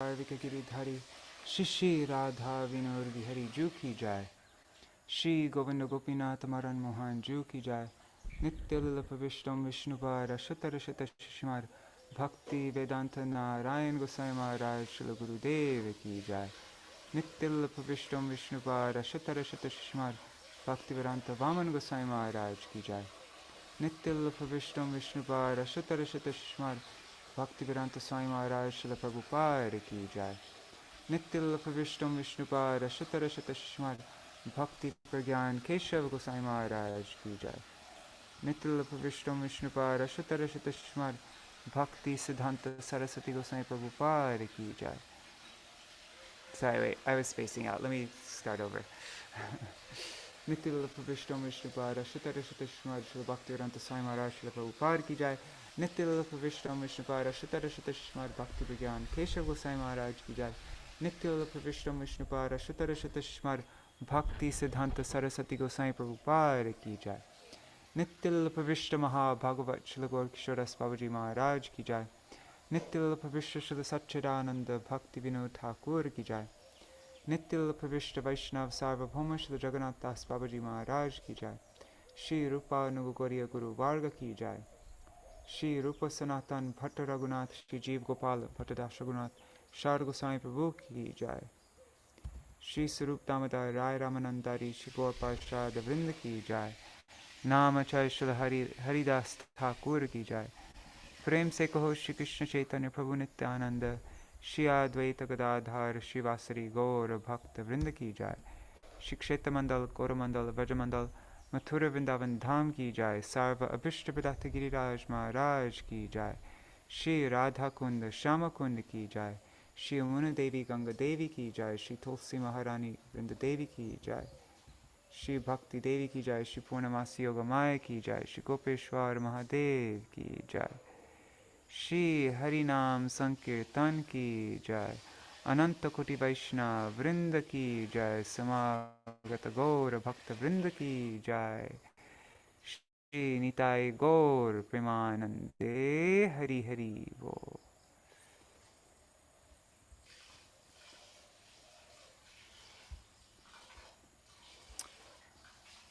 Vika Giridhari, Shishi Radha Vinod Bihari Ju ki jai. Shri Govinda Gopinath Maran Mohan Ju ki jai. Nityalila Pavishtam Vishnupara Shatarashata Shishmar Bhakti Vedanta Narayan Gosai Maharaj Shila Gurudev ki jai. Nityalila Pavishtam Vishnupara Shatarashata Shishmar Bhakti Vedanta Vaman Gosai Maharaj ki jai. Nityalila Pavishtam Vishnupara Shatarashata Shishmar Bhakti Vedanta Swami Maharaj Śrīla Prabhupāda ki jai. Nityalila Pavishtam Vishnupāda Shatarashata Shishmar Bhakti Pragyan Keshav Gosai Maharaj ki jai. Nityalila Pavishtam Vishnupāda Shatarashata Shishmar Bhakti Siddhanta Saraswati Gosai Prabhupāda ki jai. Sorry, wait, I was spacing out. Let me start over. Nityalila Pavishtam Vishnupāda Shatarashata Shishmar Śrīla Bhakti Vedanta Swami Maharaj Śrīla Prabhupāda ki jai. Nityalila Pavishtam Vishnupāda Shatarashata Shishmar Bhakti Pragyan Keshav Gosai Maharaj ki jai. Nityalila Pavishtam Vishnupāda Shatarashata Shishmar Bhakti Siddhanta Saraswati Gosai Prabhupāda ki jai. Nityalila Pavishta Maha Bhagavat Śrīla Gaur Kishoras Babaji Maharaj ki jai. Nityalila Pavishta Śrīla Satchidananda Bhakti Vinod Thakur ki jai. Nityalila Pavishta Vaishnav Sarvabhauma Śrīla Jagannath Das Babaji Maharaj ki jai. Shri Rupa Nugogoriya Guru Varga ki jai. Shri Rupa Sanatan Bhatta Raghunath Shri Jeev Gopal Bhatta Das Raghunath Shar Gosai Prabhu ki jai. Shri Sarup Damodar Rai Ramanandari Shri Gaur Parshad Vrinda ki jai. Nama Chai Shri Haridas Thakur ki jai. Prem se kaho Shri Krishna Chaitanya Prabhu Nityananda Shri Advaita Gadadhar Shri Vasari Gaur Bhakta Vrinda ki jai. Shri Kshetra Mandal Gaura Mandal Vraja Mandal Mathura Vrindavan Dham ki jai. Sarva Abhishta Pradata Giriraj Maharaj ki jai. Shri Radha Kund Shama Kund ki jai. Shri Amuna Devi Ganga Devi ki jai. Shri Tulsi Maharani Vrinda Devi ki jai. Shri Bhakti Devi ki jai. Shri Purnamasi Yoga Maya ki jai. Shri Gopeshwar Mahadev ki jai. Shri Harinam Sankirtan ki jai. Ananta Koti Vaishnav Vrinda ki jai. Samagata Gaur Bhakta Vrinda ki jai. Shri Nitai Gaur Premanande Hari Hari Bo.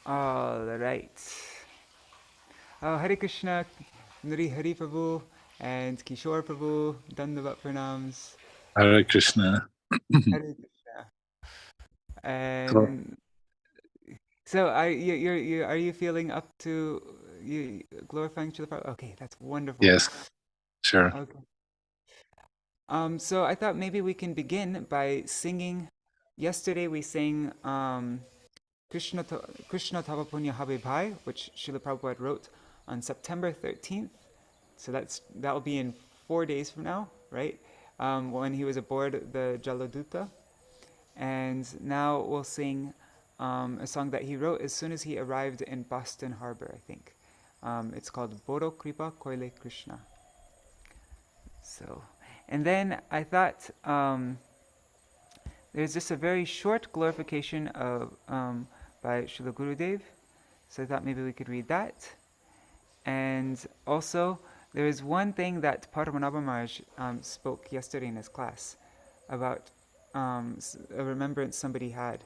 All right. Hare Krishna, Nri Hari Prabhu and Kishore Prabhu, Dandavat Pranams. Hare Krishna. Hare Krishna. And so are you feeling up to glorifying Śrīla Prabhupada? Okay, that's wonderful. Yes, sure. Okay. So I thought maybe we can begin by singing. Yesterday we sang Krishna Tava Punya Habe Bhai, which Śrīla Prabhupada wrote on September 13th. So that will be in 4 days from now, right? When he was aboard the Jaladuta. And now we'll sing a song that he wrote as soon as he arrived in Boston Harbor, I think. It's called Boro Kripa Koile Krishna. So, and then I thought there's just a very short glorification of by Srila Gurudev. So I thought maybe we could read that. And also, there is one thing that Paramanabha Maharaj spoke yesterday in his class about a remembrance somebody had,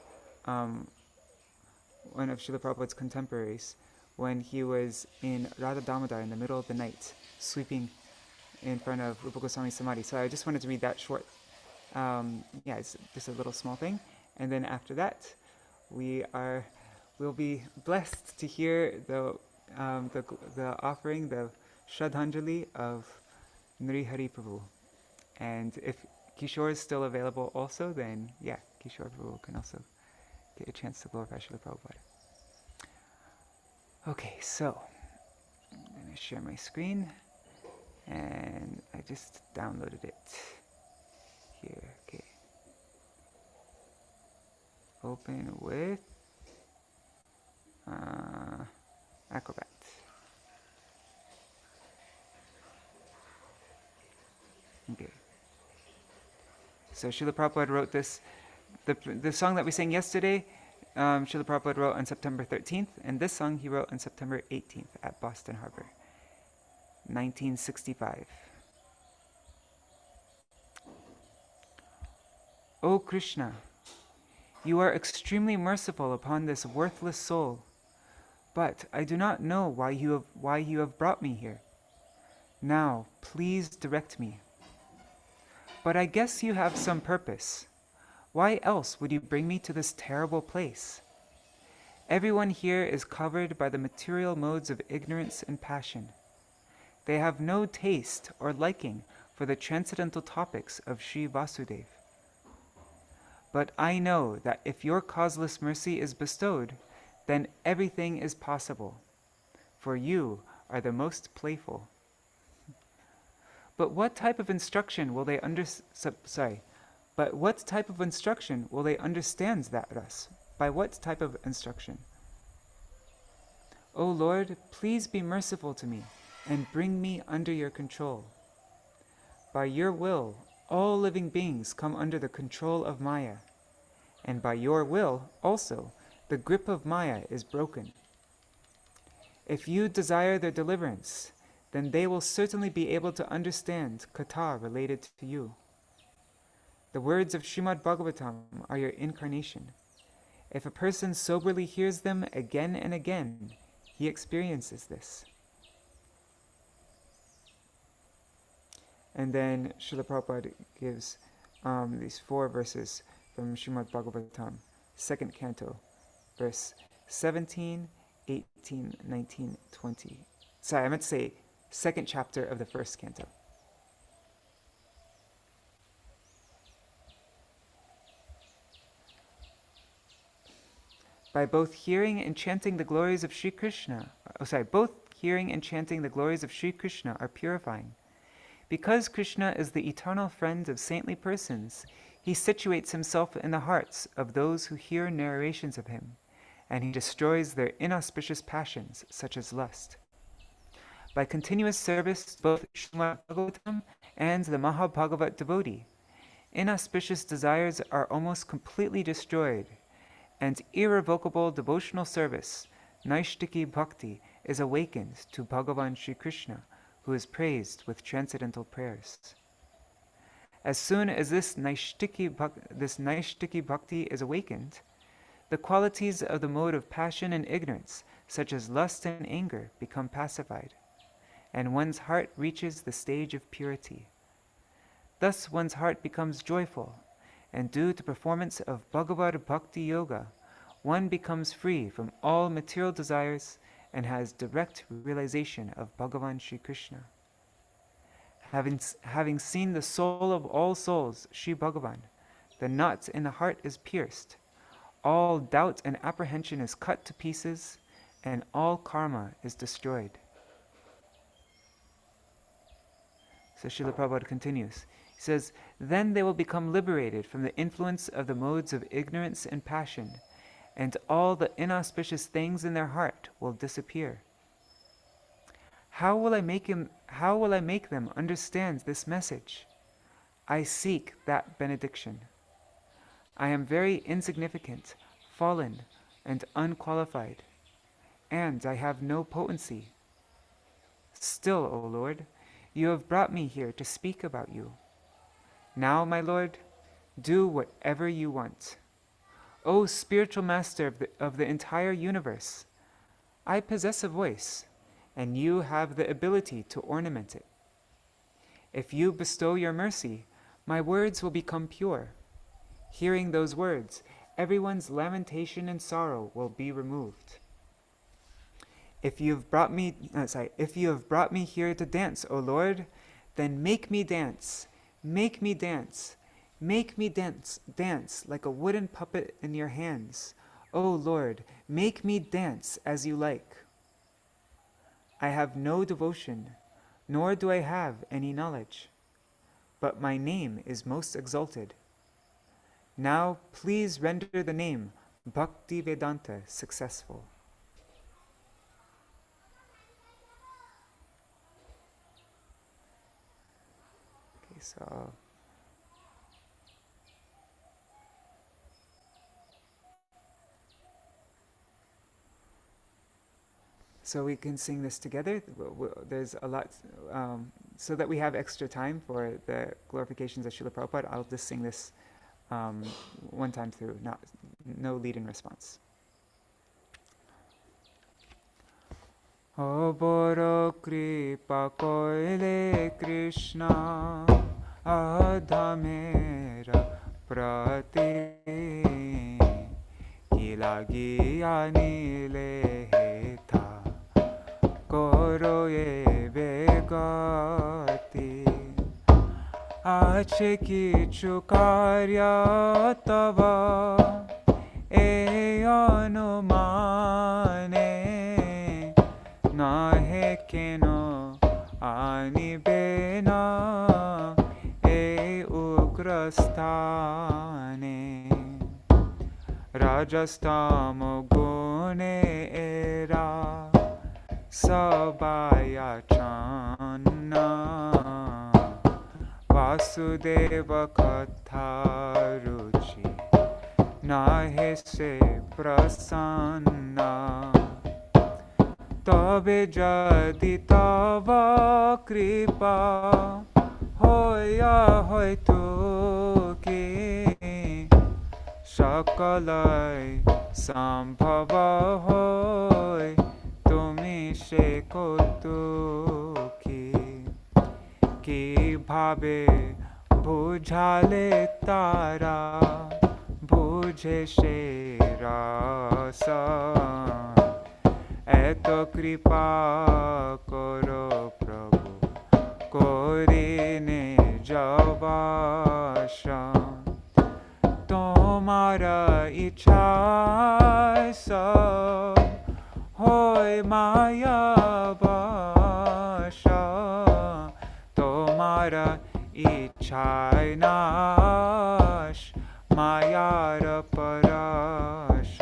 one of Srila Prabhupada's contemporaries, when he was in Radha Damodar in the middle of the night, sweeping in front of Rupa Goswami Samadhi. So I just wanted to read that short, it's just a little small thing. And then after that, we'll be blessed to hear the offering, the Shraddhanjali of Nri Hari Prabhu. And if Kishore is still available also, then yeah, Kishore Prabhu can also get a chance to glorify Śrīla Prabhupada. Okay, so I'm going to share my screen, and I just downloaded it here. Okay, open with Acrobat. Okay. So Śrīla Prabhupada wrote this, the song that we sang yesterday, Śrīla Prabhupada wrote on September 13th, and this song he wrote on September 18th at Boston Harbor, 1965. O Krishna, you are extremely merciful upon this worthless soul, but I do not know why you have brought me here. Now, please direct me. But I guess you have some purpose. Why else would you bring me to this terrible place? Everyone here is covered by the material modes of ignorance and passion. They have no taste or liking for the transcendental topics of Sri Vasudeva. But I know that if your causeless mercy is bestowed, then everything is possible, for you are the most playful. But what type of instruction will they understand that Ras? By what type of instruction? O Lord, please be merciful to me and bring me under your control. By your will, all living beings come under the control of Maya, and by your will also the grip of Maya is broken. If you desire their deliverance, then they will certainly be able to understand katha related to you. The words of Srimad Bhagavatam are your incarnation. If a person soberly hears them again and again, he experiences this. And then Śrīla Prabhupāda gives these 4 verses from Srimad Bhagavatam, 2nd canto, verse 17, 18, 19, 20. Sorry, I meant to say 2nd chapter of the 1st canto. By both hearing and chanting the glories of Sri Krishna, both hearing and chanting the glories of Sri Krishna are purifying. Because Krishna is the eternal friend of saintly persons, he situates himself in the hearts of those who hear narrations of him, and he destroys their inauspicious passions, such as lust. By continuous service to both Srimad Bhagavatam and the Mahabhagavat devotee, inauspicious desires are almost completely destroyed, and irrevocable devotional service, Naishtiki Bhakti, is awakened to Bhagavan Sri Krishna, who is praised with transcendental prayers. As soon as this Naishtiki Bhakti is awakened, the qualities of the mode of passion and ignorance, such as lust and anger, become pacified, and one's heart reaches the stage of purity. Thus one's heart becomes joyful, and due to performance of Bhagavad Bhakti Yoga, one becomes free from all material desires and has direct realization of Bhagavan Sri Krishna. Having seen the soul of all souls, Sri Bhagavan, the knot in the heart is pierced, all doubt and apprehension is cut to pieces, and all karma is destroyed. So Śrīla Prabhupāda continues. He says, then they will become liberated from the influence of the modes of ignorance and passion, and all the inauspicious things in their heart will disappear. How will I make them understand this message? I seek that benediction. I am very insignificant, fallen, and unqualified, and I have no potency. Still, O Lord, you have brought me here to speak about you. Now, my Lord, do whatever you want. O spiritual master of the entire universe, I possess a voice, and you have the ability to ornament it. If you bestow your mercy, my words will become pure. Hearing those words, everyone's lamentation and sorrow will be removed. If you have brought me here to dance, O Lord, then make me dance, make me dance. Make me dance like a wooden puppet in your hands. O Lord, make me dance as you like. I have no devotion, nor do I have any knowledge, but my name is most exalted. Now please render the name Bhakti Vedanta successful. Okay, so we can sing this together. There's a lot, so that we have extra time for the glorifications of Śrīla Prabhupāda, I'll just sing this one time through, no lead-in response. O boro kripa koile Krishna adhamera prati ki lagi anile tha koro ye begati আছে কিছু কার্য তব এই অনুমানে নহে কেন আনিবে না এই উগ্রস্থানে রাজস্তম গুণে এরা সবাই আচ্ছন্ন वासुदेव कथा रुचि नाहे से प्रसन्न तबे जदि तव कृपा होया हयतो कि सकलै सम्भव होय तुमि से कौतुकी কিভাবে বুঝালে তারা বুঝে সে রস এত কৃপা করো প্রভু করিনে জবাস তোমার ইচ্ছা সব হয় মায়াবাস তোমারা ইচ্ছায় নাশ মায়ার পরশ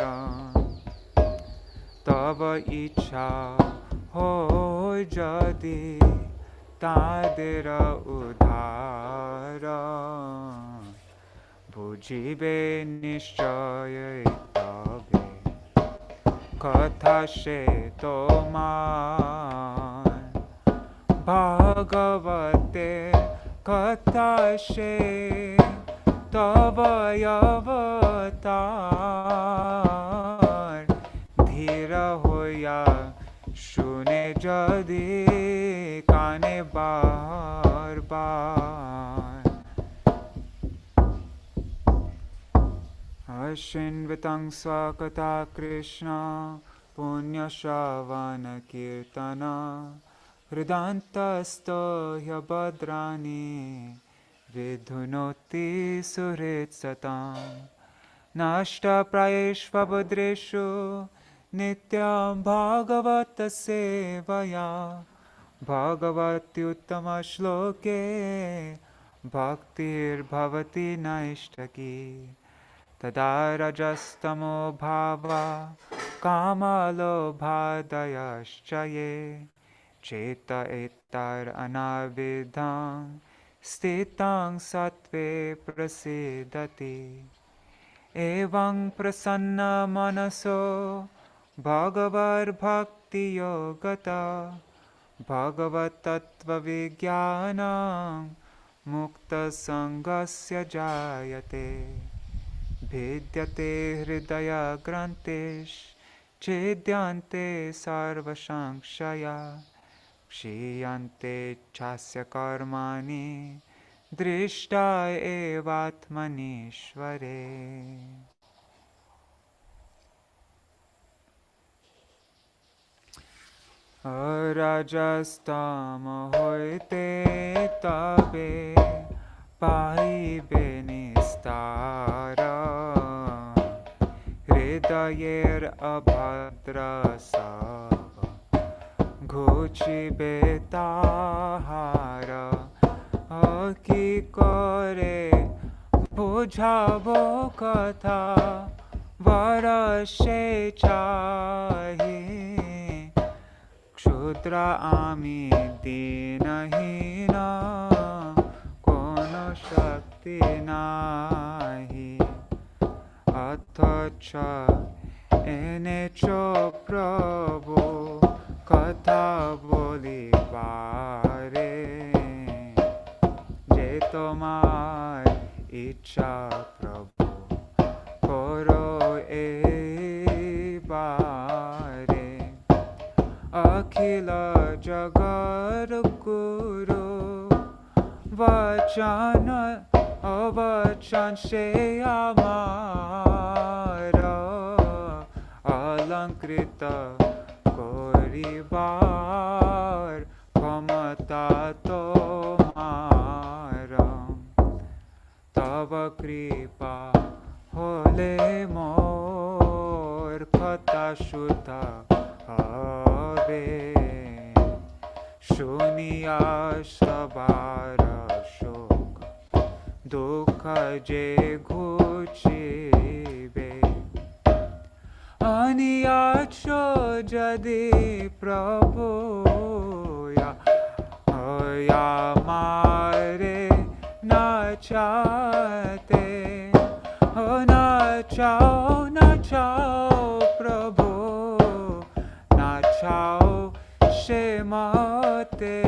তব ইচ্ছা হয় যদি তাদের উদ্ধার বুঝিবে নিশ্চয় তবে কথা সে তোমার ভাগবতে কথা সে তব অবতার ধীর হইয়া শুনে যদি কানে বারবার অশ্বিনবিতং স্বকথা কৃষ্ণ পুণ্যশ্রবণ কীর্তন হৃদান্তস্থো হ্যভদ্রাণি বিধুনোতি সুহৃৎসতাং নষ্টপ্রায়েष्वभद्रेषु नित्यं भागवतसेवया भगवत्युत्तमश्लोके भक्तिर्भवति नैष्ठकी तदा रजस्तमो भावा कामलोभादयश्च ये चेत एतर अनाविधां स्थितां सत्त्वे प्रसीदति एवं प्रसन्न मनसो भगवद्भक्तियोगता भगवत्तत्त्वविज्ञानं मुक्तसङ्गस्य जायते भिद्यते हृदयग्रन्थिश्छिद्यन्ते सर्वसंशया क्षीयन्ते चास्य कर्माणि दृष्टा एवात्मनीश्वरे রাজস্তম হইতে তবে পাইবে নিস্তার হৃদয়ের অভদ্র সব ঘুচিবে তাহার কি করে বুঝাবো কথা বরসে চাহি ক্ষুদ্র আমি দীনহীন কোনো শক্তি নাহি অথচ এনেছ প্রভু কথা বলিবারে যে তোমার ইচ্ছা প্রভু করো এবারে অখিল জগৎ গুরু বচন অবচন সে আমার অলঙ্কৃত করিবার ক্ষমতা তোমার তব কৃপা হলে মোর কথা সুতা হবে শুনিয়া সবার শোক দুঃখ যে ঘুচিবে আনিয়াছ যদি প্রভু আমারে না চাতে না চাও প্রভু না চাও সে মতে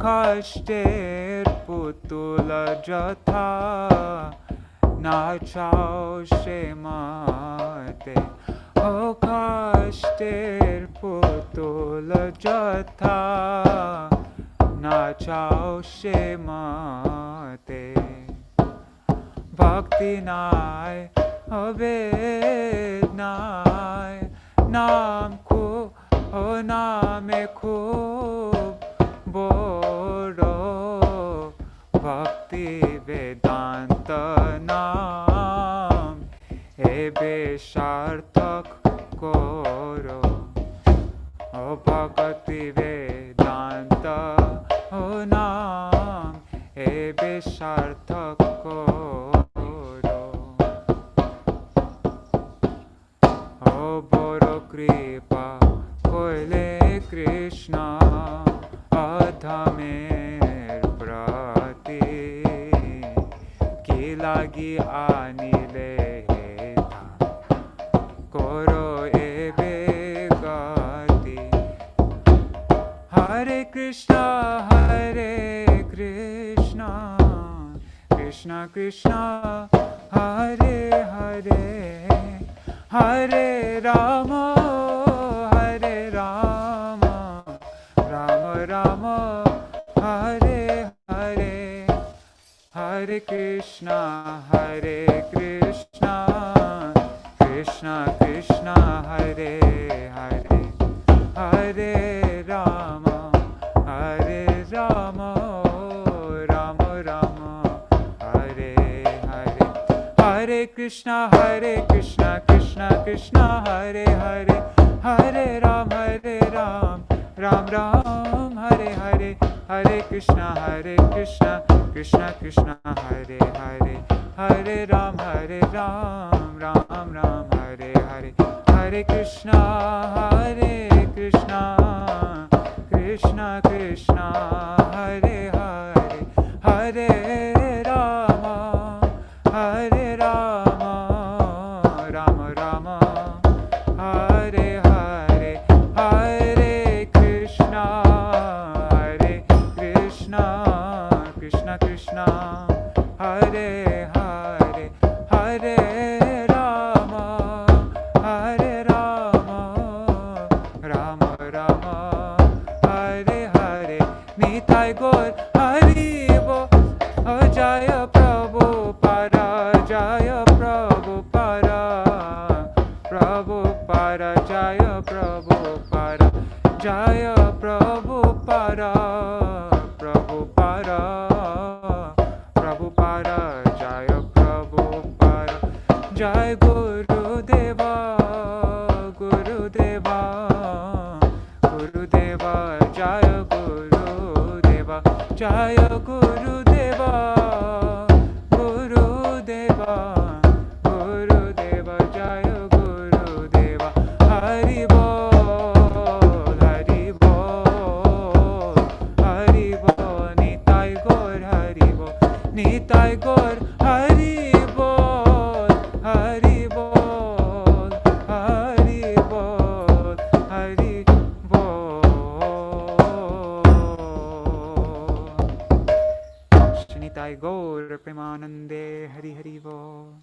কষ্টের পুতুল যথা না চাও সে মতে ও কষ্টের পুতুল যথা না চাও সে মতে ভক্তি নাই অবেদ নাই নাম ও নামে খুব বড় ভক্তি বেদান্ত নাম এবে সার্থক করো ও ভক্তি বেদান্ত ও নাম এবে সার্থক করো ও বড় কৃপা কইলে কৃষ্ণ অধমের প্রতি কি লাগি আনিলে করো এবে গতি হরে কৃষ্ণ কৃষ্ণ কৃষ্ণ হরে হরে হরে রাম রাম রাম হরে হরে হরে কৃষ্ণ কৃষ্ণ কৃষ্ণ হরে হরে হরে রাম রাম রাম হরে হরে হরে কৃষ্ণ কৃষ্ণ কৃষ্ণ হরে হরে হরে রাম রাম রাম হরে হরে হরে কৃষ্ণ কৃষ্ণ কৃষ্ণ হরে হরে হরে রাম রাম রাম হরে হরে হরে কৃষ্ণ কৃষ্ণ কৃষ্ণ কৃষ্ণ হরে হরে হরে রাম রাম রাম হরে হরে হরে কৃষ্ণ কৃষ্ণ কৃষ্ণ হরে হরে হরে রাম রাম রাম হরে হরে নিতাই গৌর হরিব জয় প্রভুপাদা জয় প্রভুপাদা প্রভুপাদা জয় প্রভুপাদা জয় প্রভুপাদা প্রভুপাদা প্রভুপাদা জয় প্রভুপাদা জয় গুরুদেবা গুরুদেবা গুরুদেবা জয় গুরুদেবা জয় গুরুদেবা গুরুদেবা গুরুদেবা জয় গুরুদেবা হরি বল হরি বল হরি বল নিতাই গৌর হরি বল নিতাই গৌর হরি বল Hari Namaste, Hari Hari Bol.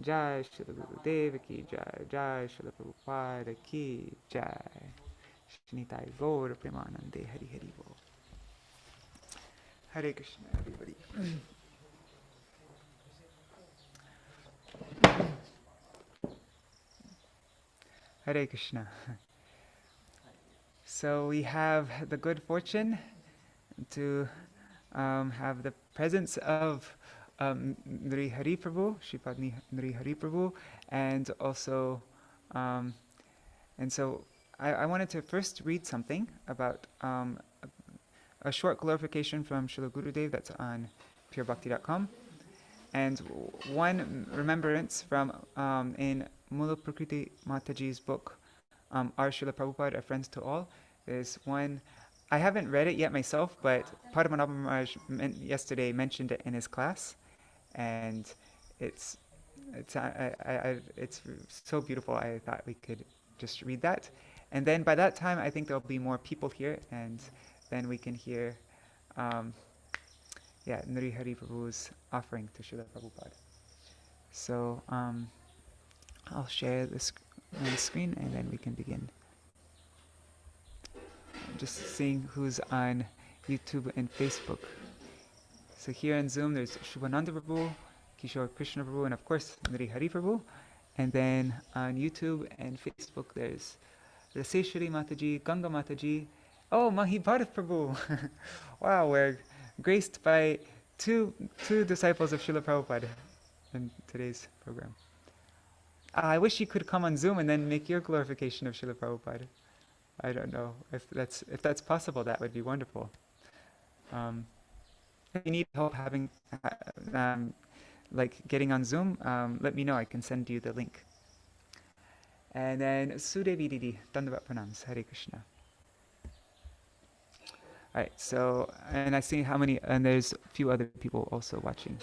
Jai Śrīla Gurudeva ki Jai, Jai Śrīla Prabhupāda ki Jai. Shnitai Gaur Premanande, Hari Hari Bol. Hare Krishna, everybody. Hare Krishna. So we have the good fortune to have the presence of Nri Hari Prabhu, Shripad Nri Hari Prabhu, and also, and so I wanted to first read something about a short glorification from Srila Gurudev that's on purebhakti.com, and one remembrance from in Mula Prakriti Mataji's book, Our Śrīla Prabhupāda, A Friend to All. There's one, I haven't read it yet myself, but Padmanabha Maharaj yesterday mentioned it in his class, and it's so beautiful. I thought we could just read that, and then by that time I think there'll be more people here, and then we can hear Nri Hari Prabhu's offering to Śrīla Prabhupada. So I'll share this my screen and then we can begin. Just seeing who's on YouTube and Facebook. So here on Zoom there's Shubhananda Prabhu, Kishore Krishna Prabhu, and of course Nri Hari Prabhu. And then on YouTube and Facebook there's Raseshwari Mataji, Ganga Mataji. Oh, Mahi Bharat Prabhu. Wow, we're graced by two disciples of Śrīla Prabhupada in today's program. I wish you could come on Zoom and then make your glorification of Śrīla Prabhupada. I don't know if that's possible. That would be wonderful. If you need help having getting on Zoom, let me know. I can send you the link. And then Sudevi Didi, Dandavat Pranams, Hare Krishna. All right. So, and I see how many, and there's a few other people also watching.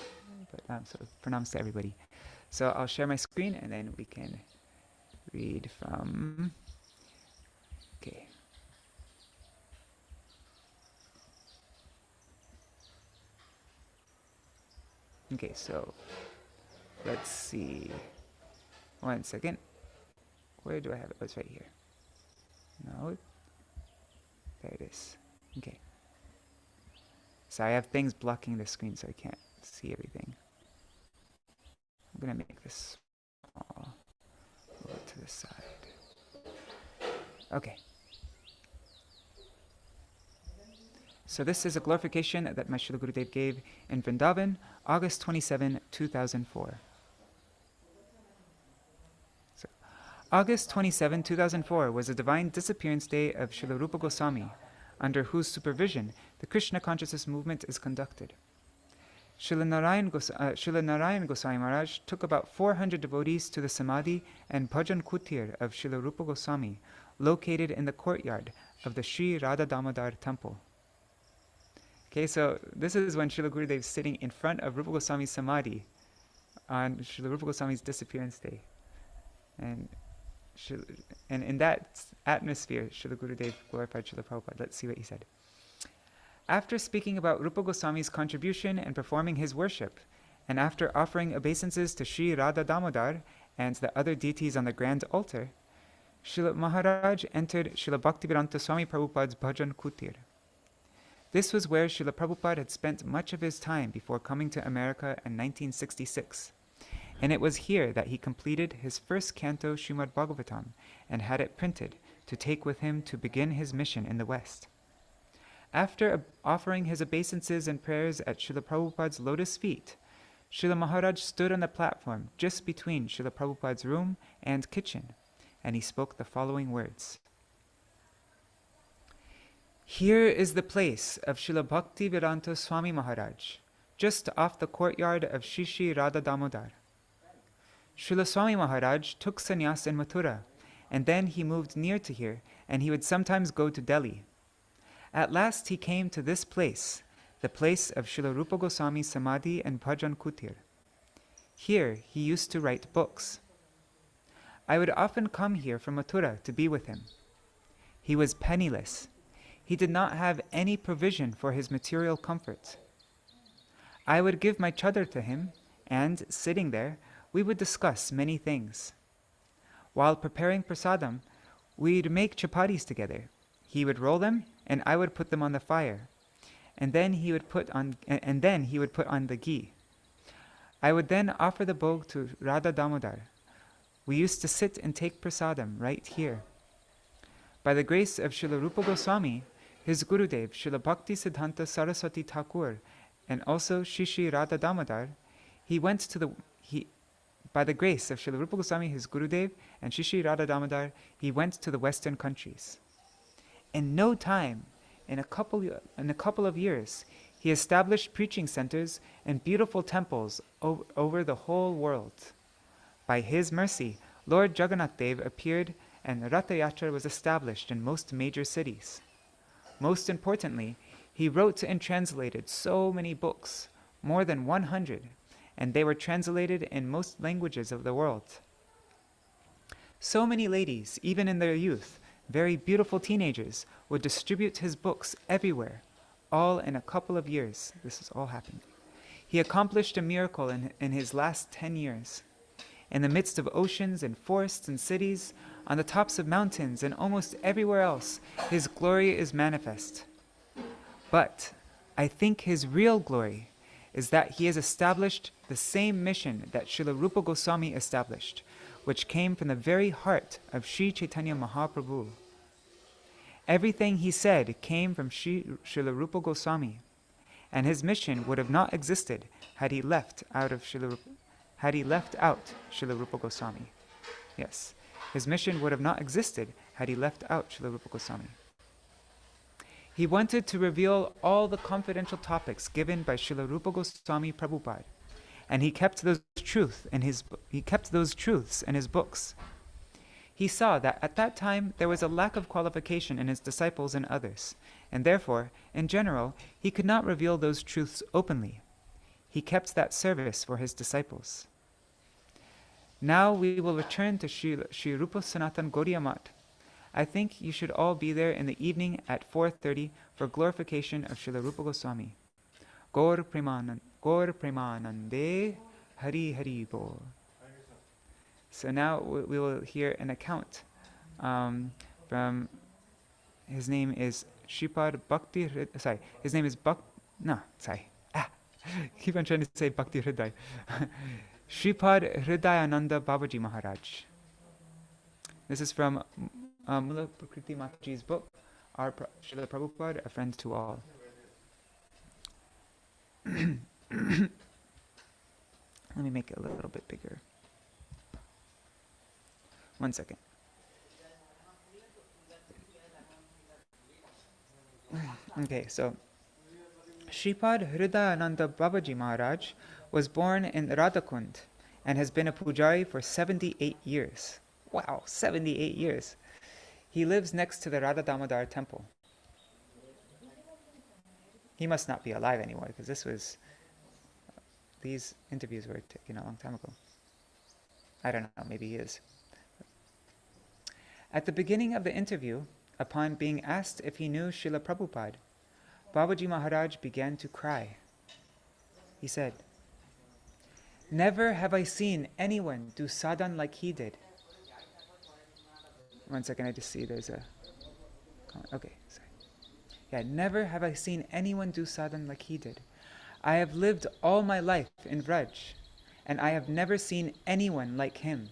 But so pranams to everybody. So I'll share my screen and then we can read from, okay. Okay, so let's see. 1 second. Where do I have it? Oh, it's right here. No. There it is. Okay. So I have things blocking the screen so I can't see everything. I'm going to make this small, move it to the side. Okay. So this is a glorification that my Srila Gurudev gave in Vrindavan, August 27, 2004. So, August 27, 2004 was the divine disappearance day of Srila Rupa Goswami, under whose supervision the Krishna consciousness movement is conducted. Śrīla Narayan Goswami Maharaj took about 400 devotees to the Samadhi and Bhajan Kutir of Srila Rupa Goswami, located in the courtyard of the Sri Radha Damodar temple. Okay, so this is when Srila Gurudev is sitting in front of Rupa Goswami's Samadhi on Srila Rupa Goswami's disappearance day. And in that atmosphere, Srila Gurudev glorified Śrīla Prabhupada. Let's see what he said. After speaking about Rupa Goswami's contribution and performing his worship, and after offering obeisances to Sri Radha Damodar and the other deities on the grand altar, Srila Maharaj entered Srila Bhaktivedanta Swami Prabhupada's Bhajan Kutir. This was where Srila Prabhupada had spent much of his time before coming to America in 1966, and it was here that he completed his first canto Srimad Bhagavatam and had it printed to take with him to begin his mission in the West. After offering his obeisances and prayers at Srila Prabhupada's lotus feet, Srila Maharaj stood on the platform just between Srila Prabhupada's room and kitchen, and he spoke the following words. Here is the place of Srila Bhaktivedanta Swami Maharaj, just off the courtyard of Shri Radha Damodar. Srila Swami Maharaj took sannyas in Mathura, and then he moved near to here, and he would sometimes go to Delhi. At last he came to this place, the place of Srila Rupa Goswami's Samadhi and Bhajan Kutir. Here he used to write books. I would often come here from Mathura to be with him. He was penniless. He did not have any provision for his material comforts. I would give my chadar to him, and sitting there, we would discuss many things. While preparing prasadam, we'd make chapatis together. He would roll them, and I would put them on the fire, and then he would put on the ghee. I would then offer the bhog to Radha Damodar. We used to sit and take prasadam right here. By the grace of Śrīla Rupa Goswami, his Gurudev, Śrīla Bhakti Siddhanta Saraswati Thakur, and also Shri Radha Damodar, by the grace of Śrīla Rupa Goswami, his Gurudev, and Shri Radha Damodar, he went to the Western countries. In no time, in a couple of years, he established preaching centers and beautiful temples over the whole world. By his mercy, Lord Jagannath Dev appeared and Ratha Yatra was established in most major cities. Most importantly, he wrote and translated so many books, more than 100, and they were translated in most languages of the world. So many ladies, even in their youth, very beautiful teenagers, would distribute his books everywhere, all in a couple of years. This has all happened. He accomplished a miracle in his last 10 years. In the midst of oceans and forests and cities, on the tops of mountains and almost everywhere else, his glory is manifest. But I think his real glory is that he has established the same mission that Śrīla Rupa Goswami established, which came from the very heart of Sri Chaitanya Mahaprabhu. Everything he said came from Śrīla Rupa Goswami, and his mission would have not existed had he left out Śrīla Rupa Goswami. Yes, his mission would have not existed had he left out Śrīla Rupa Goswami. He wanted to reveal all the confidential topics given by Śrīla Rupa Goswami Prabhupāda, and he kept those truths in his books. He saw that at that time there was a lack of qualification in his disciples and others, and therefore, in general, he could not reveal those truths openly. He kept that service for his disciples. Now we will return to Sri Rupa Sanatan Gaudiya Math. I think you should all be there in the evening at 4:30 for glorification of Śrīla Rupa Goswami. Gaur Premanande Hari Hari Bol. So now we will hear an account from, his name is Shripad Bhakti, his name is keep on trying to say Bhakti Hriday. Shripad Hridayananda Babaji Maharaj. This is from Mula Prakriti Mataji's book, Our Śrīla Prabhupāda, a friend to all. Let me make it a little bit bigger. 1 second. Okay, so Shripad Hridayananda Babaji Maharaj was born in Radhakund and has been a pujari for 78 years. Wow, 78 years. He lives next to the Radha Damodar temple. He must not be alive anymore because these interviews were taken a long time ago. I don't know, maybe he is. At the beginning of the interview, upon being asked if he knew Śrīla Prabhupāda, Babaji Maharaj began to cry. He said, "Never have I seen anyone do sadhan like he did." 1 second, I just see there's a comment. Okay, sorry. Yeah, never have I seen anyone do sadhan like he did. I have lived all my life in Vraj, and I have never seen anyone like him.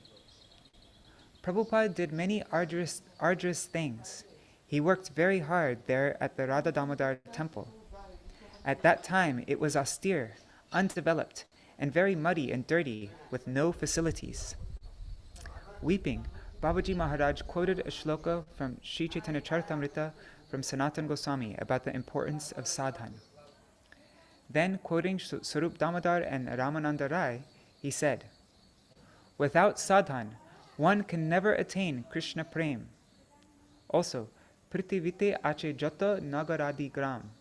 Prabhupada did many arduous things. He worked very hard there at the Radha Damodar temple. At that time, it was austere, undeveloped, and very muddy and dirty, with no facilities. Weeping, Babaji Maharaj quoted a shloka from Sri Chaitanya Charitamrita from Sanatan Goswami about the importance of sadhan. Then, quoting Sarup Damodar and Ramananda Rai, he said, "Without sadhan, one can never attain Krishna Prem." Also, Prithivite ache jata nagaradi gram.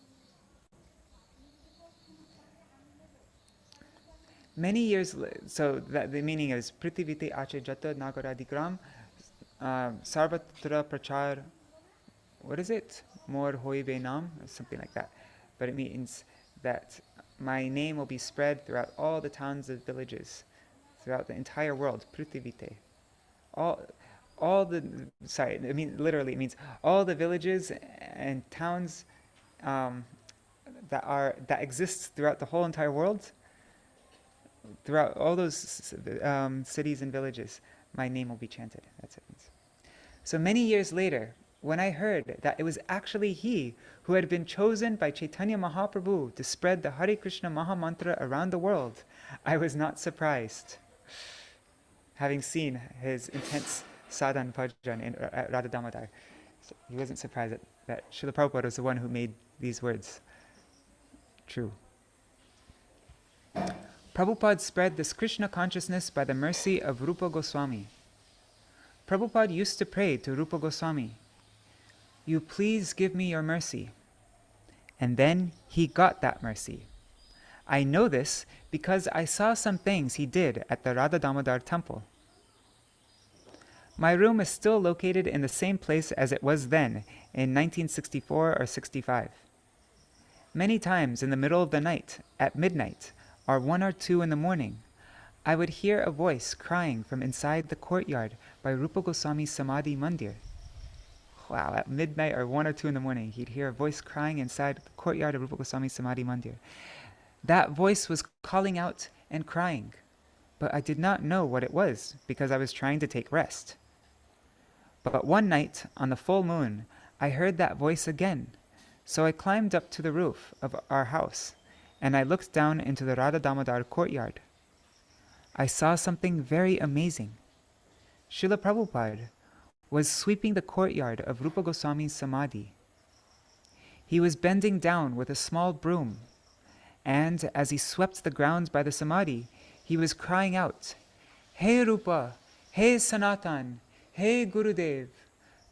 Many years so that the meaning is Prithivite ache jata nagaradi gram, sarvatra prachar, what is it? More hoive nam, or something like that. But it means that my name will be spread throughout all the towns and villages, throughout the entire world, Prithivite. All the, sorry, I mean, literally, it means all the villages and towns that exist throughout the whole entire world, throughout all those cities and villages, my name will be chanted. That's it. So many years later, when I heard that it was actually he who had been chosen by Chaitanya Mahaprabhu to spread the Hare Krishna Maha Mantra around the world, I was not surprised, having seen his intense sadhan bhajan in Radha Damodar. So he wasn't surprised that Śrīla Prabhupāda was the one who made these words true. Prabhupada spread this Krishna consciousness by the mercy of Rupa Goswami. Prabhupada used to pray to Rupa Goswami, "You please give me your mercy." And then he got that mercy. I know this because I saw some things he did at the Radha Damodar temple. My room is still located in the same place as it was then, in 1964 or 65. Many times in the middle of the night, at midnight, or 1 or 2 in the morning, I would hear a voice crying from inside the courtyard by Rupa Goswami's Samadhi Mandir. Wow, at midnight or 1 or 2 in the morning, he'd hear a voice crying inside the courtyard of Rupa Goswami's Samadhi Mandir. That voice was calling out and crying, but I did not know what it was because I was trying to take rest. But one night, on the full moon, I heard that voice again, so I climbed up to the roof of our house, and I looked down into the Radha Damodar courtyard. I saw something very amazing. Śrīla Prabhupāda was sweeping the courtyard of Rupa Goswami's Samadhi. He was bending down with a small broom, and as he swept the grounds by the Samadhi, he was crying out, "Hey Rupa, hey Sanatan, hey Gurudev,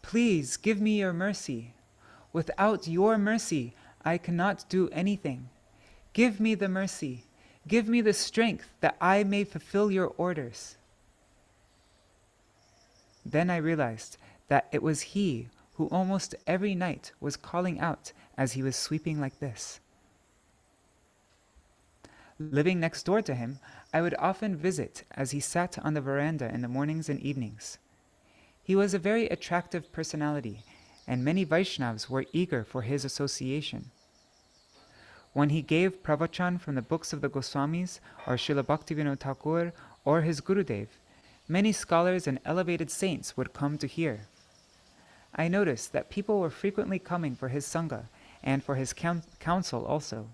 please give me your mercy. Without your mercy, I cannot do anything. Give me the mercy. Give me the strength that I may fulfill your orders." Then I realized that it was he who almost every night was calling out as he was sweeping like this. Living next door to him, I would often visit as he sat on the veranda in the mornings and evenings. He was a very attractive personality, and many Vaishnavas were eager for his association. When he gave pravachan from the books of the Goswamis, or Srila Bhaktivinoda Thakur, or his Gurudev, many scholars and elevated saints would come to hear. I noticed that people were frequently coming for his sangha and for his counsel also.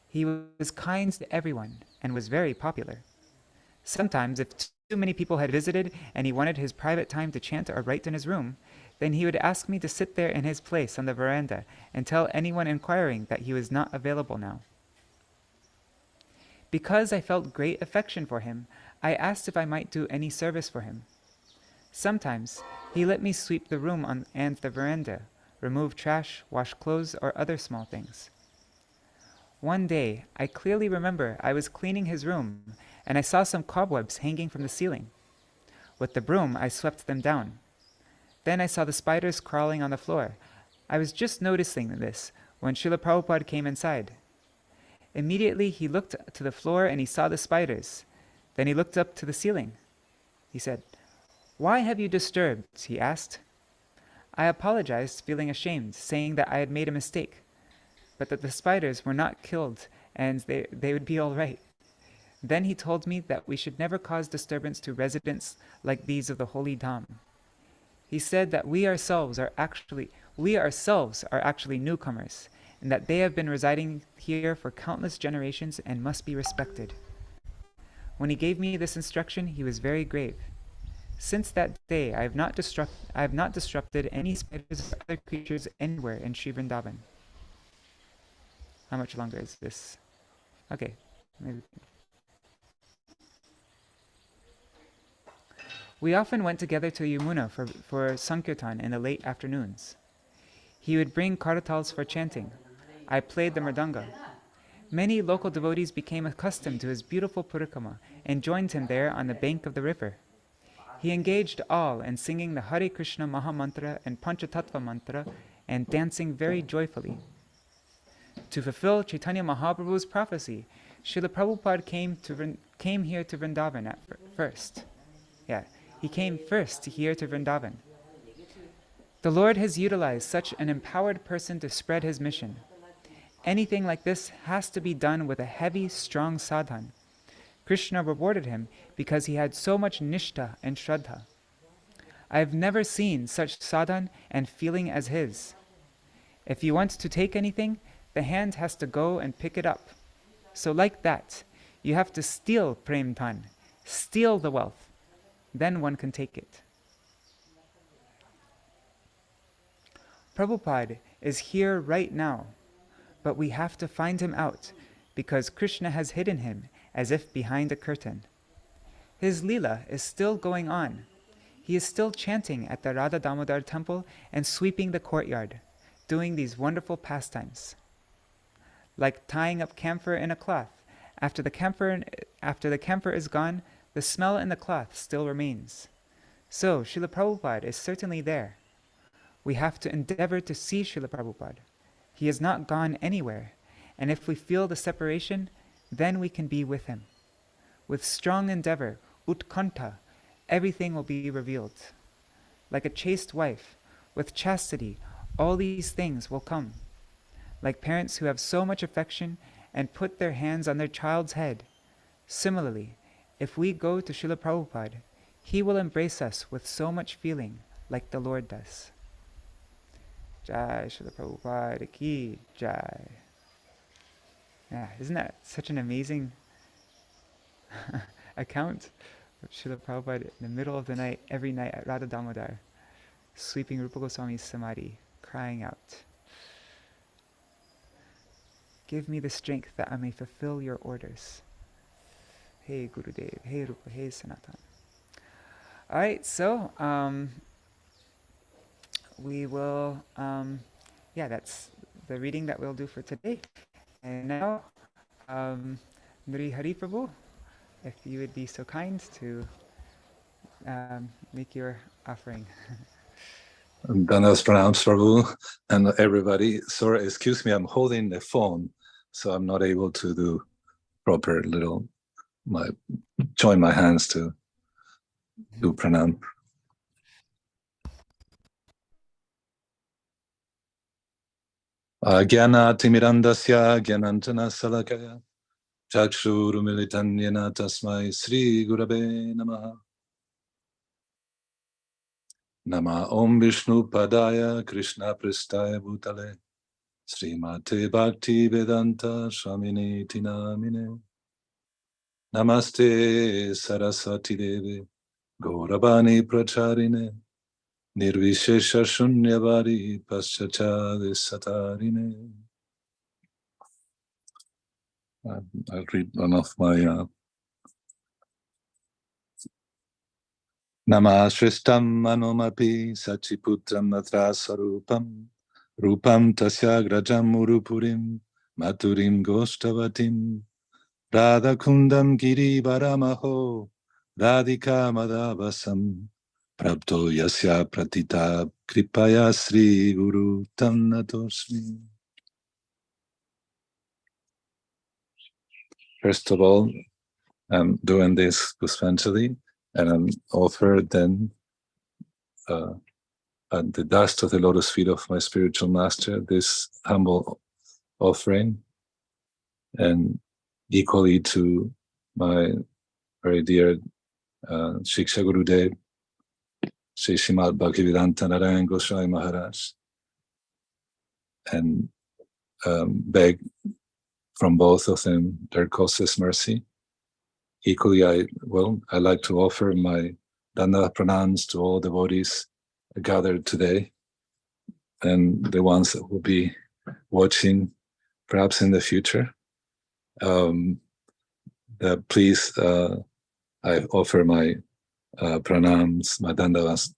He was kind to everyone and was very popular. Sometimes, if too many people had visited and he wanted his private time to chant or write in his room, then he would ask me to sit there in his place on the veranda and tell anyone inquiring that he was not available now. Because I felt great affection for him, I asked if I might do any service for him. Sometimes he let me sweep the room and the veranda, remove trash, wash clothes, or other small things. One day, I clearly remember I was cleaning his room and I saw some cobwebs hanging from the ceiling. With the broom, I swept them down. Then I saw the spiders crawling on the floor. I was just noticing this when Śrīla Prabhupāda came inside. Immediately he looked to the floor and he saw the spiders. Then he looked up to the ceiling. He said, "Why have you disturbed?" he asked. I apologized, feeling ashamed, saying that I had made a mistake, but that the spiders were not killed and they would be all right. Then he told me that we should never cause disturbance to residents like these of the holy Dham. He said that we ourselves are actually newcomers, and that they have been residing here for countless generations and must be respected. When he gave me this instruction, he was very grave. Since that day, I have not disrupted any spiders or other creatures anywhere in Sri Vrindavan. How much longer is this? Okay, maybe. We often went together to Yamuna for Sankirtan in the late afternoons. He would bring karatals for chanting. I played the mridanga. Many local devotees became accustomed to his beautiful parikrama and joined him there on the bank of the river. He engaged all in singing the Hare Krishna Maha Mantra and Panchatattva Mantra and dancing very joyfully. To fulfill Chaitanya Mahaprabhu's prophecy, Śrīla Prabhupāda came here to Vrindavan first. Yeah, he came first here to Vrindavan. The Lord has utilized such an empowered person to spread his mission. Anything like this has to be done with a heavy, strong sadhan. Krishna rewarded him because he had so much nishtha and shraddha. I have never seen such sadhan and feeling as his. If you want to take anything, the hand has to go and pick it up. So like that, you have to steal Prem Dhan, steal the wealth. Then one can take it. Prabhupada is here right now, but we have to find him out because Krishna has hidden him as if behind a curtain. His Leela is still going on. He is still chanting at the Radha Damodar temple and sweeping the courtyard, doing these wonderful pastimes. Like tying up camphor in a cloth. After the camphor is gone, the smell in the cloth still remains. So Śrīla Prabhupāda is certainly there. We have to endeavor to see Śrīla Prabhupāda. He has not gone anywhere, and if we feel the separation, then we can be with him. With strong endeavor, utkanta, everything will be revealed. Like a chaste wife, with chastity, all these things will come. Like parents who have so much affection and put their hands on their child's head. Similarly, if we go to Śrīla Prabhupāda, he will embrace us with so much feeling, like the Lord does. Jai Śrīla Prabhupāda ki jai. Yeah, isn't that such an amazing account of Śrīla Prabhupada in the middle of the night, every night at Radha Damodar, sweeping Rupa Goswami's samadhi, crying out, "Give me the strength that I may fulfill your orders. Hey Gurudev, hey Rupa, hey Sanatan." Alright, so we will, that's the reading that we'll do for today. And now, Nri Hari Prabhu, if you would be so kind to make your offering. Dhanas pranams Prabhu and everybody. Sorry, excuse me, I'm holding the phone, so I'm not able to do proper join my hands to do pranam. Gyana timirandasya gyanantana salakaya chakshuru militanyana tasmai Sri Gurave namaha. Nama Om Vishnu Padaya Krishna Pristaya Bhutale Srimate Bhakti Vedanta Swamini Tinamine Namaste Saraswati Devi Gauravani Pracharine Nirvishesha Shunyavadi Paschachade Satarine. I'll read one of my Namashristam Manomapi Sachiputram Natrasarupam Rupam Tasyagrajam Urupurim Maturim Goshtavatim Radhakundam Giri Varamaho Radhika Madhavasam Prabto Yasya Pratita Kripaya Sri Guru Tam Natosmi. First of all, I'm doing this Puspanjali, and I'm offered then at the dust of the lotus feet of my spiritual master, this humble offering, and equally to my very dear Shiksha Gurudev, Sri Srimad Bhaktivedanta Narayan Goswami Maharaj, and beg from both of them their causeless mercy. Equally, I like to offer my Danda Pranams to all devotees gathered today, and the ones that will be watching perhaps in the future. Please, I offer my pranams, my dandavas,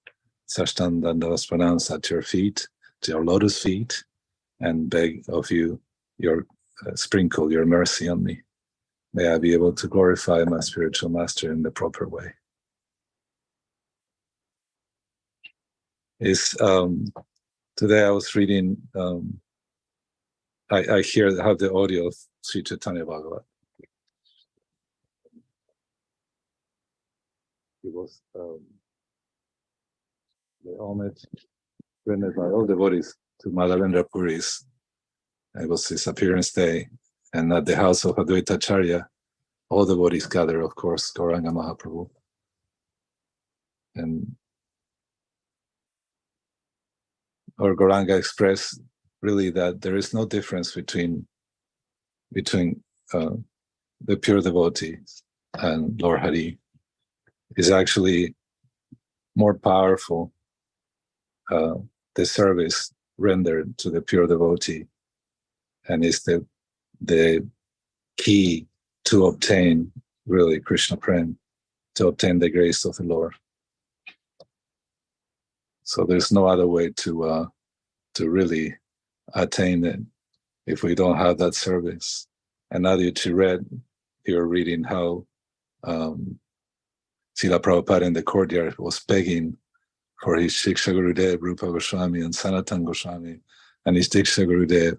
sashtan dandavas pranams at your feet, to your lotus feet, and beg of you your sprinkle your mercy on me. May I be able to glorify my spiritual master in the proper way. Today I was reading I have the audio of Sri Chaitanya Bhagavat. It was the homage rendered by all devotees to Madhavendra Puri's. It was his appearance day, and at the house of Advaita Acharya, all devotees gather, of course, Gauranga Mahaprabhu. And or Gauranga expressed really that there is no difference between the pure devotee and Lord Hari. Is actually more powerful the service rendered to the pure devotee, and is the key to obtain really Krishna Prem, to obtain the grace of the Lord. So there's no other way to really attain it if we don't have that service. And now that you're reading how Śrīla Prabhupāda in the courtyard was begging for his Shiksha Gurudev, Rupa Goswami and Sanatana Goswami, and his Diksha Gurudev,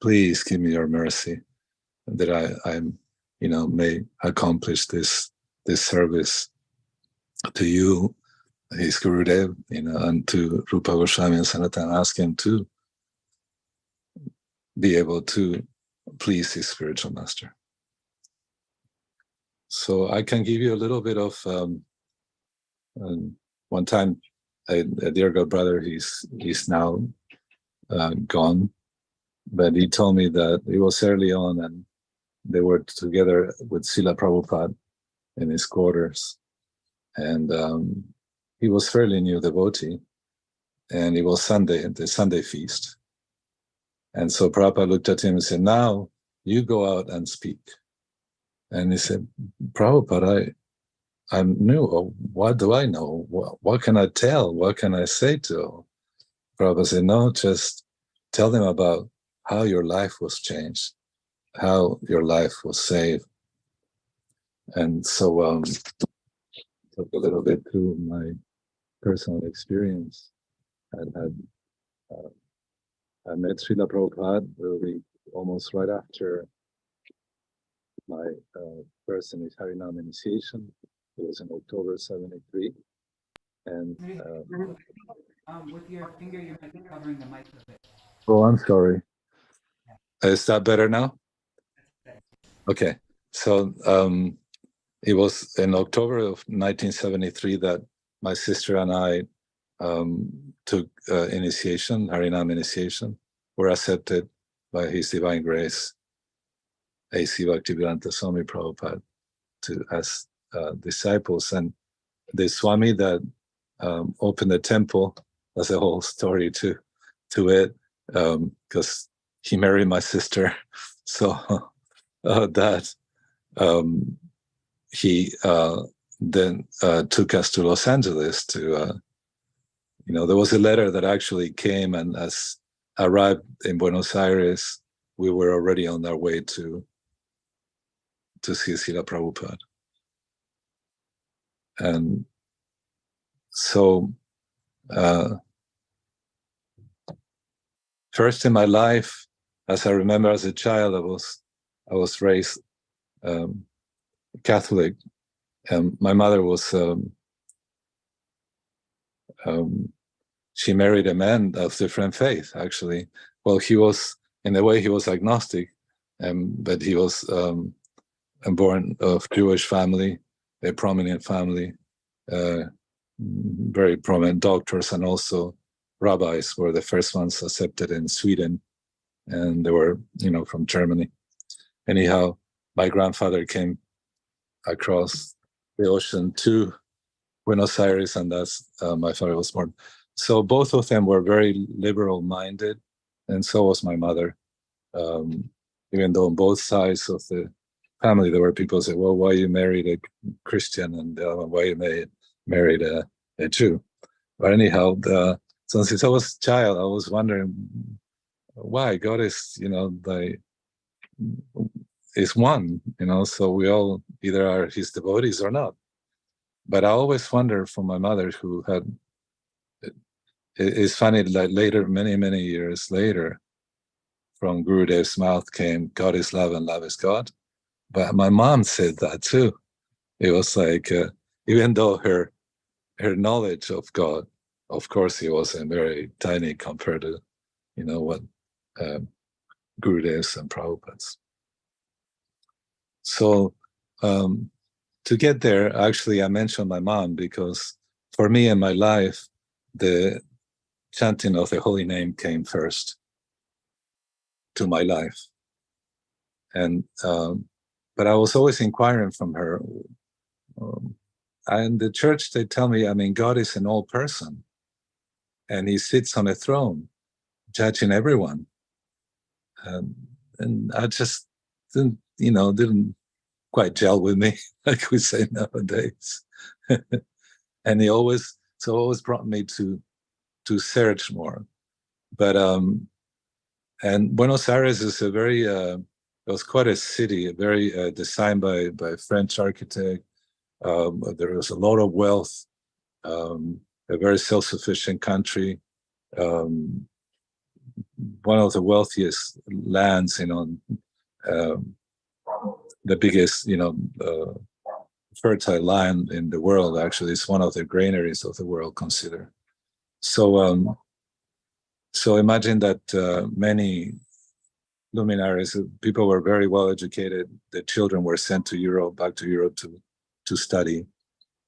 please give me your mercy that I may accomplish this service to you, his Gurudev, and to Rupa Goswami and Sanatana, ask him to be able to please his spiritual master. So I can give you a little bit of one time a dear God brother, he's now gone, but he told me that it was early on and they were together with Śrīla Prabhupāda in his quarters, and he was fairly new devotee, and it was Sunday, the Sunday feast. And so Prabhupada looked at him and said, now you go out and speak. And he said, Prabhupada, I'm new. What do I know? What can I tell? What can I say to? Prabhupada said, no, just tell them about how your life was changed, how your life was saved. And so talk a little bit through my personal experience. I met Śrīla Prabhupāda really almost right after my first Harinam initiation. It was in October 73. And with your finger, you might be covering the mic a bit. Oh, I'm sorry. Is that better now? Okay. So it was in October of 1973 that my sister and I took initiation, Harinam initiation, were accepted by His Divine Grace, A.C. Bhaktivedanta Swami Prabhupada, as disciples. And the Swami that opened the temple, that's a whole story to it, because he married my sister. So that he then took us to Los Angeles to, there was a letter that actually came, and as arrived in Buenos Aires, we were already on our way to see Śrīla Prabhupāda. And so first in my life, as I remember as a child, I was raised Catholic, and my mother was she married a man of different faith, actually. Well, he was, in a way, he was agnostic, but he was born of Jewish family, a prominent family, very prominent doctors, and also rabbis were the first ones accepted in Sweden, and they were, from Germany. Anyhow, my grandfather came across the ocean to Buenos Aires, and that's my father was born. So both of them were very liberal-minded, and so was my mother. Even though on both sides of the family, there were people who said, well, why you married a Christian, and why you married a Jew? But anyhow, so since I was a child, I was wondering why God is, is one, so we all either are his devotees or not. But I always wondered for my mother, who had, it's funny, like later, many, many years later, from Gurudev's mouth came, God is love and love is God. But my mom said that too. It was like, even though her knowledge of God, of course, he wasn't very tiny compared to, what Gurudev's and Prabhupada's. So to get there, actually, I mentioned my mom because for me in my life, the chanting of the holy name came first to my life. And but I was always inquiring from her. And the church, they tell me, God is an all person, and he sits on a throne, judging everyone. And I just didn't quite gel with me, like we say nowadays. And he always brought me to search more. But and Buenos Aires is a very it was quite a city, very designed by French architect. There was a lot of wealth, a very self-sufficient country, one of the wealthiest lands, the biggest, fertile land in the world. Actually, it's one of the granaries of the world considered. So, so imagine that many luminaries, people were very well educated. The children were sent to Europe, back to Europe to study.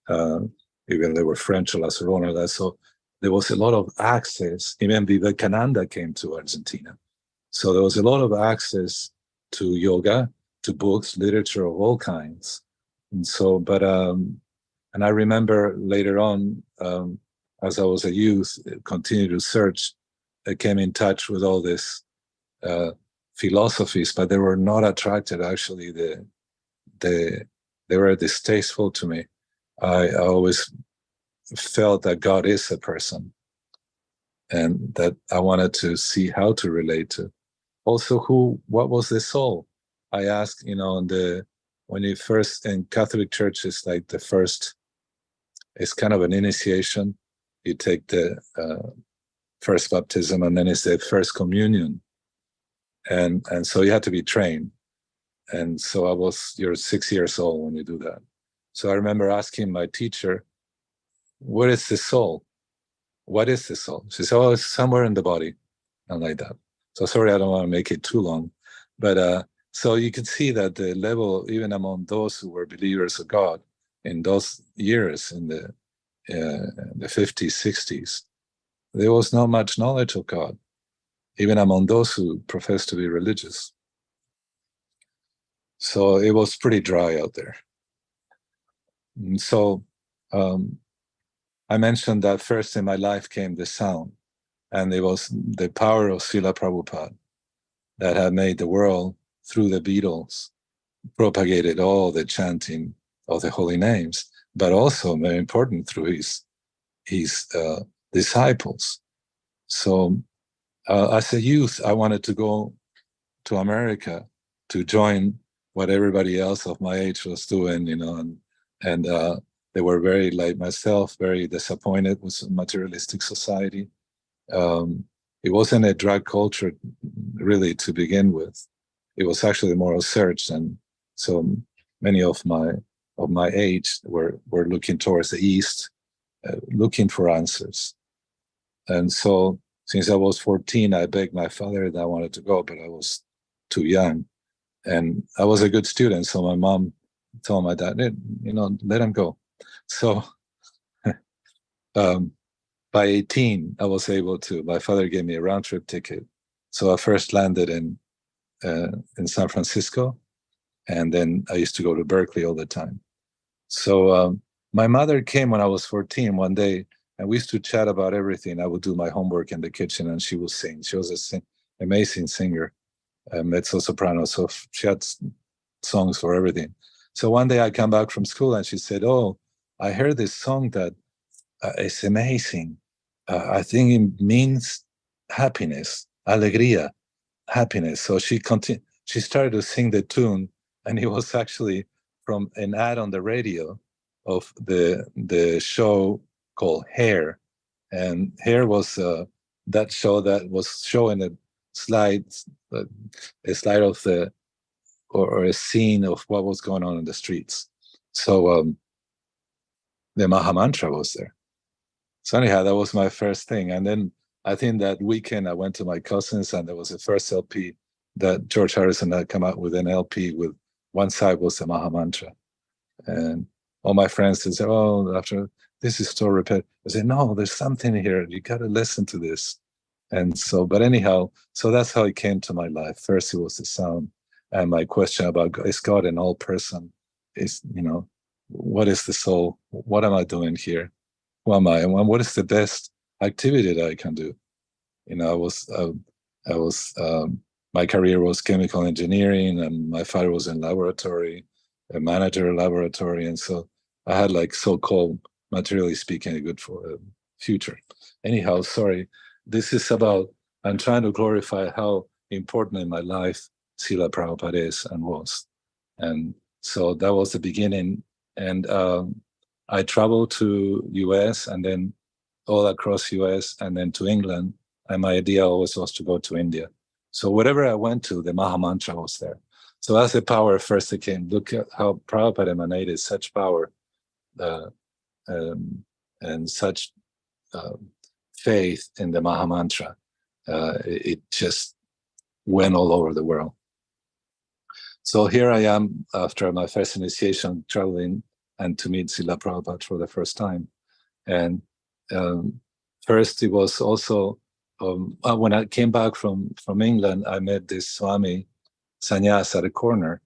Even they were French or Lacerona. So there was a lot of access. Even Vivekananda came to Argentina. So there was a lot of access to yoga, to books, literature of all kinds. And so, but, and I remember later on, as I was a youth, continued to search, I came in touch with all this philosophies, but they were not attracted. Actually, they were distasteful to me. I always felt that God is a person, and that I wanted to see how to relate to. Also, what was the soul? I asked, when you first in Catholic Church, it's like the first, it's kind of an initiation. You take the first baptism, and then it's the first communion, and so you have to be trained. And so you're 6 years old when you do that. So I remember asking my teacher, "What is the soul? What is the soul?" She said, "Oh, it's somewhere in the body," and like that. So sorry, I don't want to make it too long, but so you can see that the level, even among those who were believers of God in those years, in the 50s, 60s, there was not much knowledge of God, even among those who professed to be religious. So it was pretty dry out there. And so I mentioned that first in my life came the sound, and it was the power of Śrīla Prabhupāda that had made the world, through the Beatles, propagated all the chanting of the holy names, but also, very important, through his disciples. So as a youth, I wanted to go to America to join what everybody else of my age was doing, and they were very, like myself, very disappointed with materialistic society. It wasn't a drug culture really to begin with. It was actually a moral search, and so many of my age were looking towards the East, looking for answers. And so since I was 14, I begged my father that I wanted to go, but I was too young. And I was a good student, so my mom told my dad, let him go. So by 18, I was able to. My father gave me a round trip ticket. So I first landed in San Francisco, and then I used to go to Berkeley all the time. So my mother came when I was 14 one day, and we used to chat about everything. I would do my homework in the kitchen, and she would sing. She was an amazing singer, mezzo soprano. So she had songs for everything. So one day I come back from school, and she said, "Oh, I heard this song that is amazing. I think it means happiness, alegría, happiness." So she started to sing the tune, and it was actually from an ad on the radio of the show called Hair. And Hair was that show that was showing a slide a slide of the, or a scene of what was going on in the streets. So the Mahamantra was there. So anyhow, that was my first thing. And then I think that weekend I went to my cousin's, and there was the first LP that George Harrison had come out with, an LP with one side was the Mahamantra. And all my friends said, oh, after this is so repetitive. I said, no, there's something here. You got to listen to this. And so, but anyhow, so that's how it came to my life. First, it was the sound. And my question about, is God an all person? Is, what is the soul? What am I doing here? Who am I? And what is the best activity that I can do? My career was chemical engineering, and my father was in laboratory, a manager of laboratory. And so I had, like, so-called, materially speaking, a good future. Anyhow, sorry. This is about, I'm trying to glorify how important in my life Śrīla Prabhupāda is and was. And so that was the beginning. And I traveled to US, and then all across US, and then to England. And my idea always was to go to India. So wherever I went to, the Mahamantra was there. So as the power first came, look at how Prabhupada emanated such power and such faith in the Mahamantra. It just went all over the world. So here I am after my first initiation, traveling and to meet Śrīla Prabhupāda for the first time. And first it was also, when I came back from England, I met this Swami Sannyas at a corner,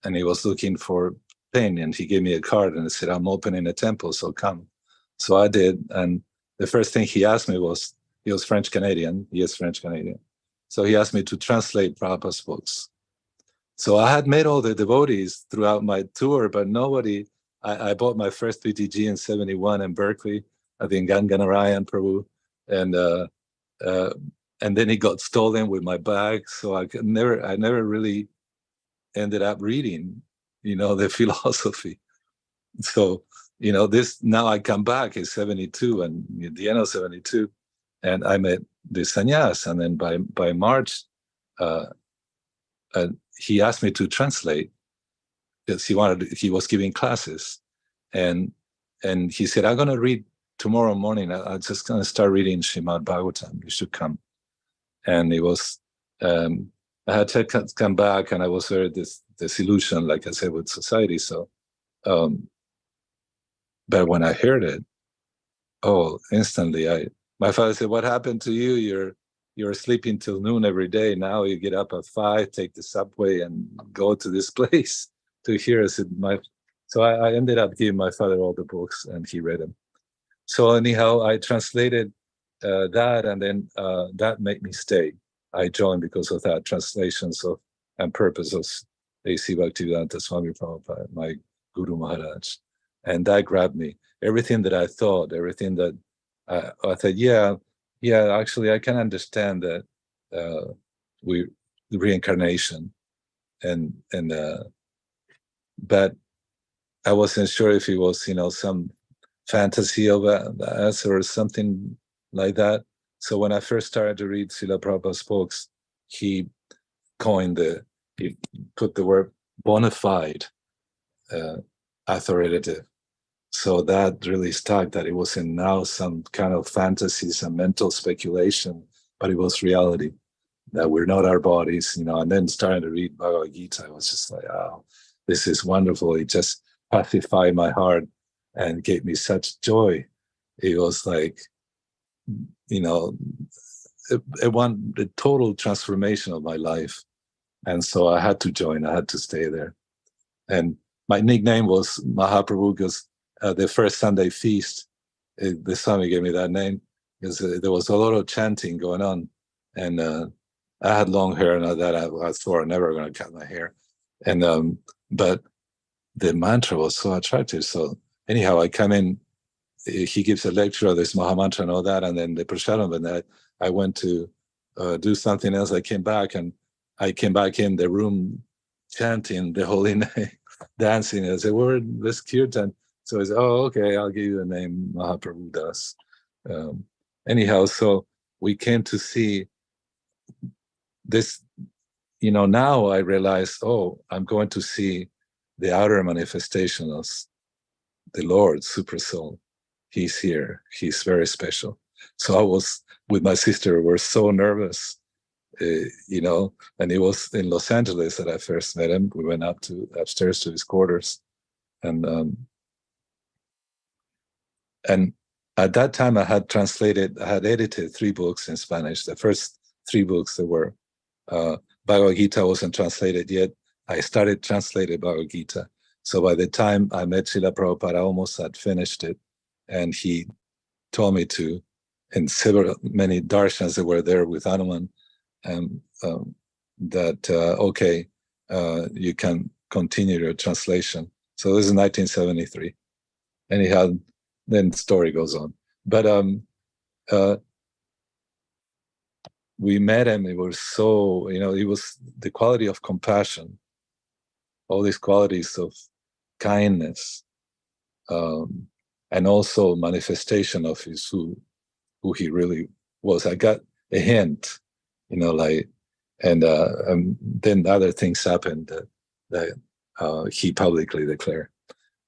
and he was looking for pen, and he gave me a card and he said, I'm opening a temple, so come. So I did, and the first thing he asked me was, he was French-Canadian, he is French-Canadian. So he asked me to translate Prabhupada's books. So I had met all the devotees throughout my tour, but nobody, I bought my first BTG in 71 in Berkeley, I think Ganganarayan Prabhu, and then he got stolen with my bag. So I never really ended up reading, the philosophy. So, this, now I come back in 72, and at the end of 72, and I met this sannyas, and then by March, he asked me to translate, because he was giving classes, and he said, I'm going to read tomorrow morning. I'm just going to start reading Srimad Bhagavatam. You should come. And it was, I had to come back, and I was very disillusioned, like I said, with society. So, but when I heard it, instantly, my father said, what happened to you? You're sleeping till noon every day. Now you get up at 5, take the subway, and go to this place to hear us. So I ended up giving my father all the books, and he read them. So anyhow, I translated that, and then that made me stay. I joined because of that, translations of and purpose of A.C. Bhaktivedanta Swami Prabhupada, my Guru Maharaj. And that grabbed me. Everything that I thought, everything that I thought, yeah, actually I can understand that reincarnation, but I wasn't sure if it was, some fantasy of us or something like that. So when I first started to read Śrīla Prabhupāda's books, he put the word bona fide, authoritative. So that really stuck, that it wasn't now some kind of fantasy, some mental speculation, but it was reality, that we're not our bodies, and then starting to read Bhagavad Gita, I was just like, oh, this is wonderful. It just pacified my heart and gave me such joy. It was like, the total transformation of my life. And so I had to join, I had to stay there. And my nickname was Mahaprabhu, because the first Sunday feast, the Swami gave me that name, because there was a lot of chanting going on. And I had long hair, and I swore I'm never going to cut my hair. And but the mantra was so attractive. So anyhow, I come in, he gives a lecture of this Mahamantra and all that, and then the Prasadam, and I went to do something else. I came back in the room chanting the holy name, dancing. I said, well, let's kirtan. So I said, oh, okay, I'll give you the name Mahaprabhu Das. Anyhow, so we came to see this now I realize, I'm going to see the outer manifestation of the Lord, Super Soul. He's here. He's very special. So I was with my sister. We're so nervous, and it was in Los Angeles that I first met him. We went upstairs to his quarters, and at that time I had edited 3 books in Spanish. The first 3 books that were Bhagavad Gita wasn't translated yet. I started translating Bhagavad Gita. So by the time I met Śrīla Prabhupāda, I almost had finished it. And he told me to, in many darshans that were there with Hanuman, that, you can continue your translation. So this is 1973. Anyhow, then the story goes on. But we met him. It was so, it was the quality of compassion, all these qualities of kindness, and also manifestation of who he really was. I got a hint, and then other things happened that he publicly declared.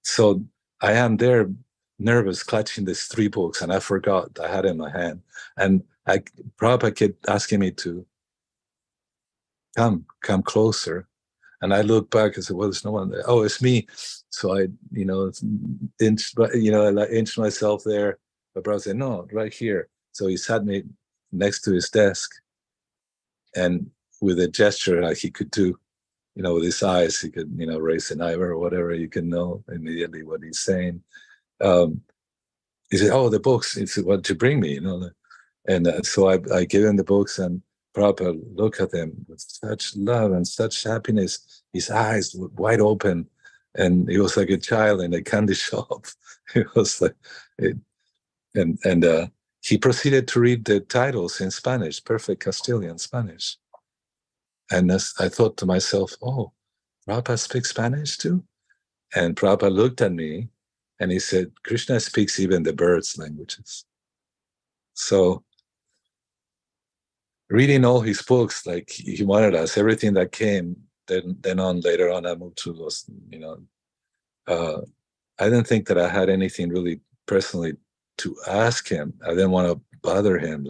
So I am there nervous, clutching these 3 books, and I forgot I had it in my hand. And Prabhupada kept asking me to come closer. And I looked back and said, well, there's no one there. Oh, it's me. So I, inched myself there. But Prabhupada said, no, right here. So he sat me next to his desk. And with a gesture like he could do, with his eyes, he could, raise an eyebrow or whatever, you can know immediately what he's saying. He said, oh, the books. He said, what did you bring me? And so I gave him the books, and Prabhupada looked at them with such love and such happiness. His eyes were wide open, and he was like a child in a candy shop. It was like, he proceeded to read the titles in Spanish, perfect Castilian Spanish. And I thought to myself, oh, Prabhupada speaks Spanish too? And Prabhupada looked at me, and he said, Krishna speaks even the birds' languages. So reading all his books, like he wanted us, everything that came, then on later on, I moved to those, I didn't think that I had anything really personally to ask him. I didn't want to bother him,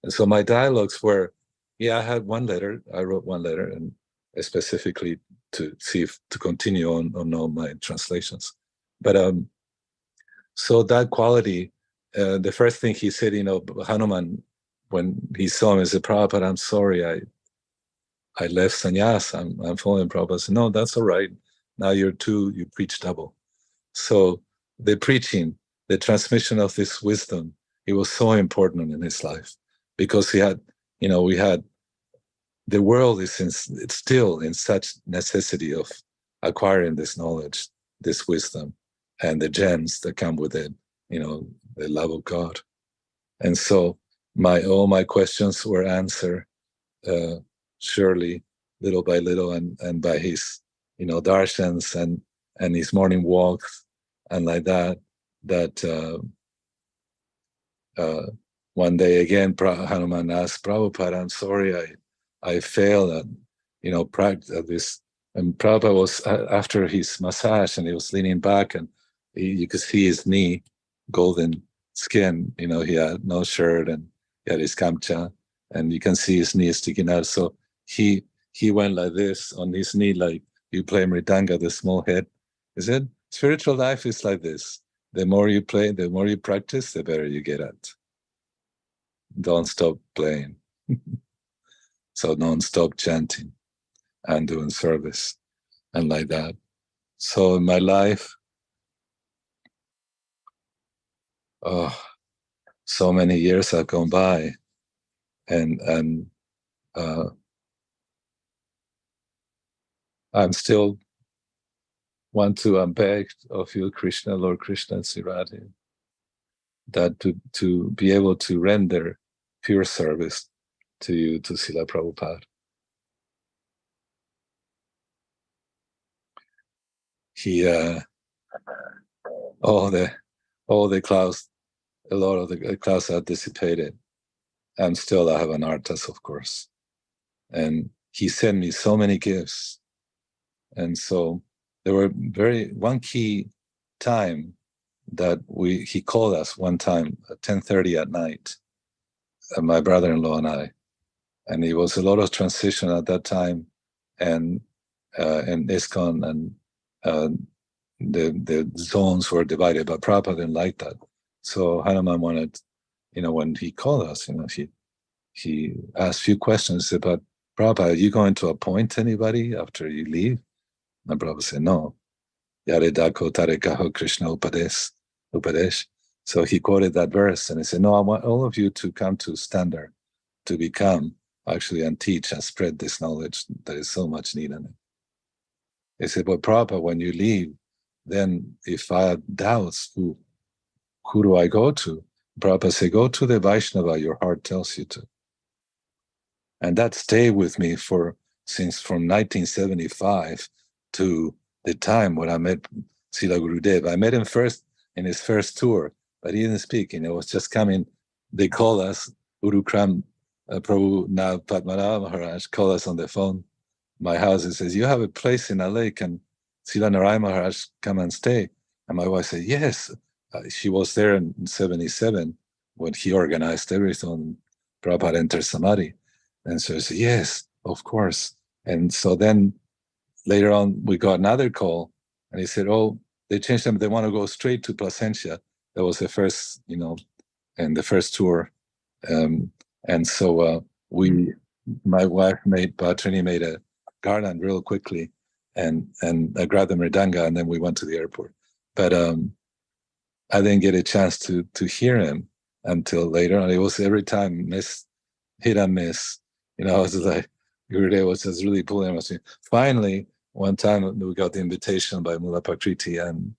and so my dialogues were, I had one letter. I wrote one letter, and specifically to see to continue on all my translations. But so that quality, the first thing he said, Hanuman, when he saw him, he said, Prabhupada, I'm sorry, I left sannyas. I'm following Prabhupada. I said, no, that's all right. Now you preach double. So the preaching, the transmission of this wisdom, it was so important in his life, because he had, the world it's still in such necessity of acquiring this knowledge, this wisdom, and the gems that come with it, the love of God. And so all my questions were answered, surely, little by little, and by his, darshans and his morning walks, and like that. One day again, Hanuman asked Prabhupada, I'm sorry, I failed at, practice at this. And Prabhupada was, after his massage, and he was leaning back, and you could see his knee, golden skin, he had no shirt, and he had his kamcha, and you can see his knee sticking out. So he went like this on his knee, like you play mridanga, the small head. He said, spiritual life is like this. The more you play, the more you practice, the better you get at. Don't stop playing. So don't stop chanting and doing service, and like that. So in my life, so many years have gone by, and I'm still want to beg of you, Krishna, Lord Krishna, Sirati, that to be able to render pure service to you, to Śrīla Prabhupāda. He all the clouds, a lot of the clouds are dissipated, and still I have an artas, of course, and he sent me so many gifts. And so there were one key time that he called us one time at 10:30 at night, my brother-in-law and I, and it was a lot of transition at that time, and ISKCON, and the zones were divided, but Prabhupada didn't like that. So Hanuman wanted, when he called us, he asked a few questions. He said, but Prabhupada, are you going to appoint anybody after you leave? And Prabhupada said, no. Yare dako tare kaho Krishna upadesh. So he quoted that verse, and he said, no, I want all of you to come to standard, to become actually and teach and spread this knowledge that is so much needed in it. He said, but Prabhupada, when you leave, then if I have doubts, who do I go to? Prabhupada said, go to the Vaishnava your heart tells you to. And that stayed with me since from 1975 to the time when I met Srila Gurudev. I met him first in his first tour, but he didn't speak, it was just coming. They called us, Urukram Prabhu Nav Padmanabha Maharaj called us on the phone, my house, and says, you have a place in LA, can Srila Narayana Maharaj come and stay? And my wife said, yes. She was there in 77 when he organized everything. Prabhupada entered Samadhi. And so I said, yes, of course. And so then later on, we got another call, and he said, oh, they changed them. They want to go straight to Placentia. That was the first, and the first tour. And so my wife Bhatrini made a garland real quickly, and I grabbed the mridanga, and then we went to the airport. But I didn't get a chance to hear him until later on. It was every time hit and miss. I was like, Gurudev was just really pulling us. Finally, one time we got the invitation by Mula Prakriti and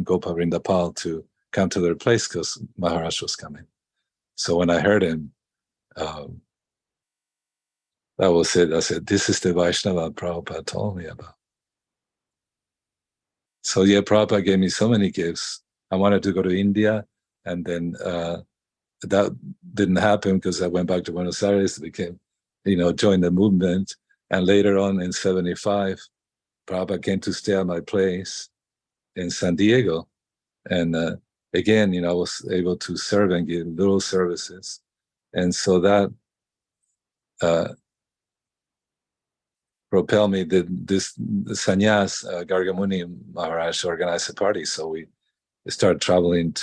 Gopal Vrindapal to come to their place because Maharaj was coming. So when I heard him, that was it. I said, this is the Vaishnava Prabhupada told me about. So yeah, Prabhupada gave me so many gifts. I wanted to go to India, and then that didn't happen because I went back to Buenos Aires, joined the movement. And later on in 75, Prabhupada came to stay at my place in San Diego. And again, I was able to serve and give little services. And so that propelled me. The sannyas, Gargamuni Maharaj organized a party. So we started traveling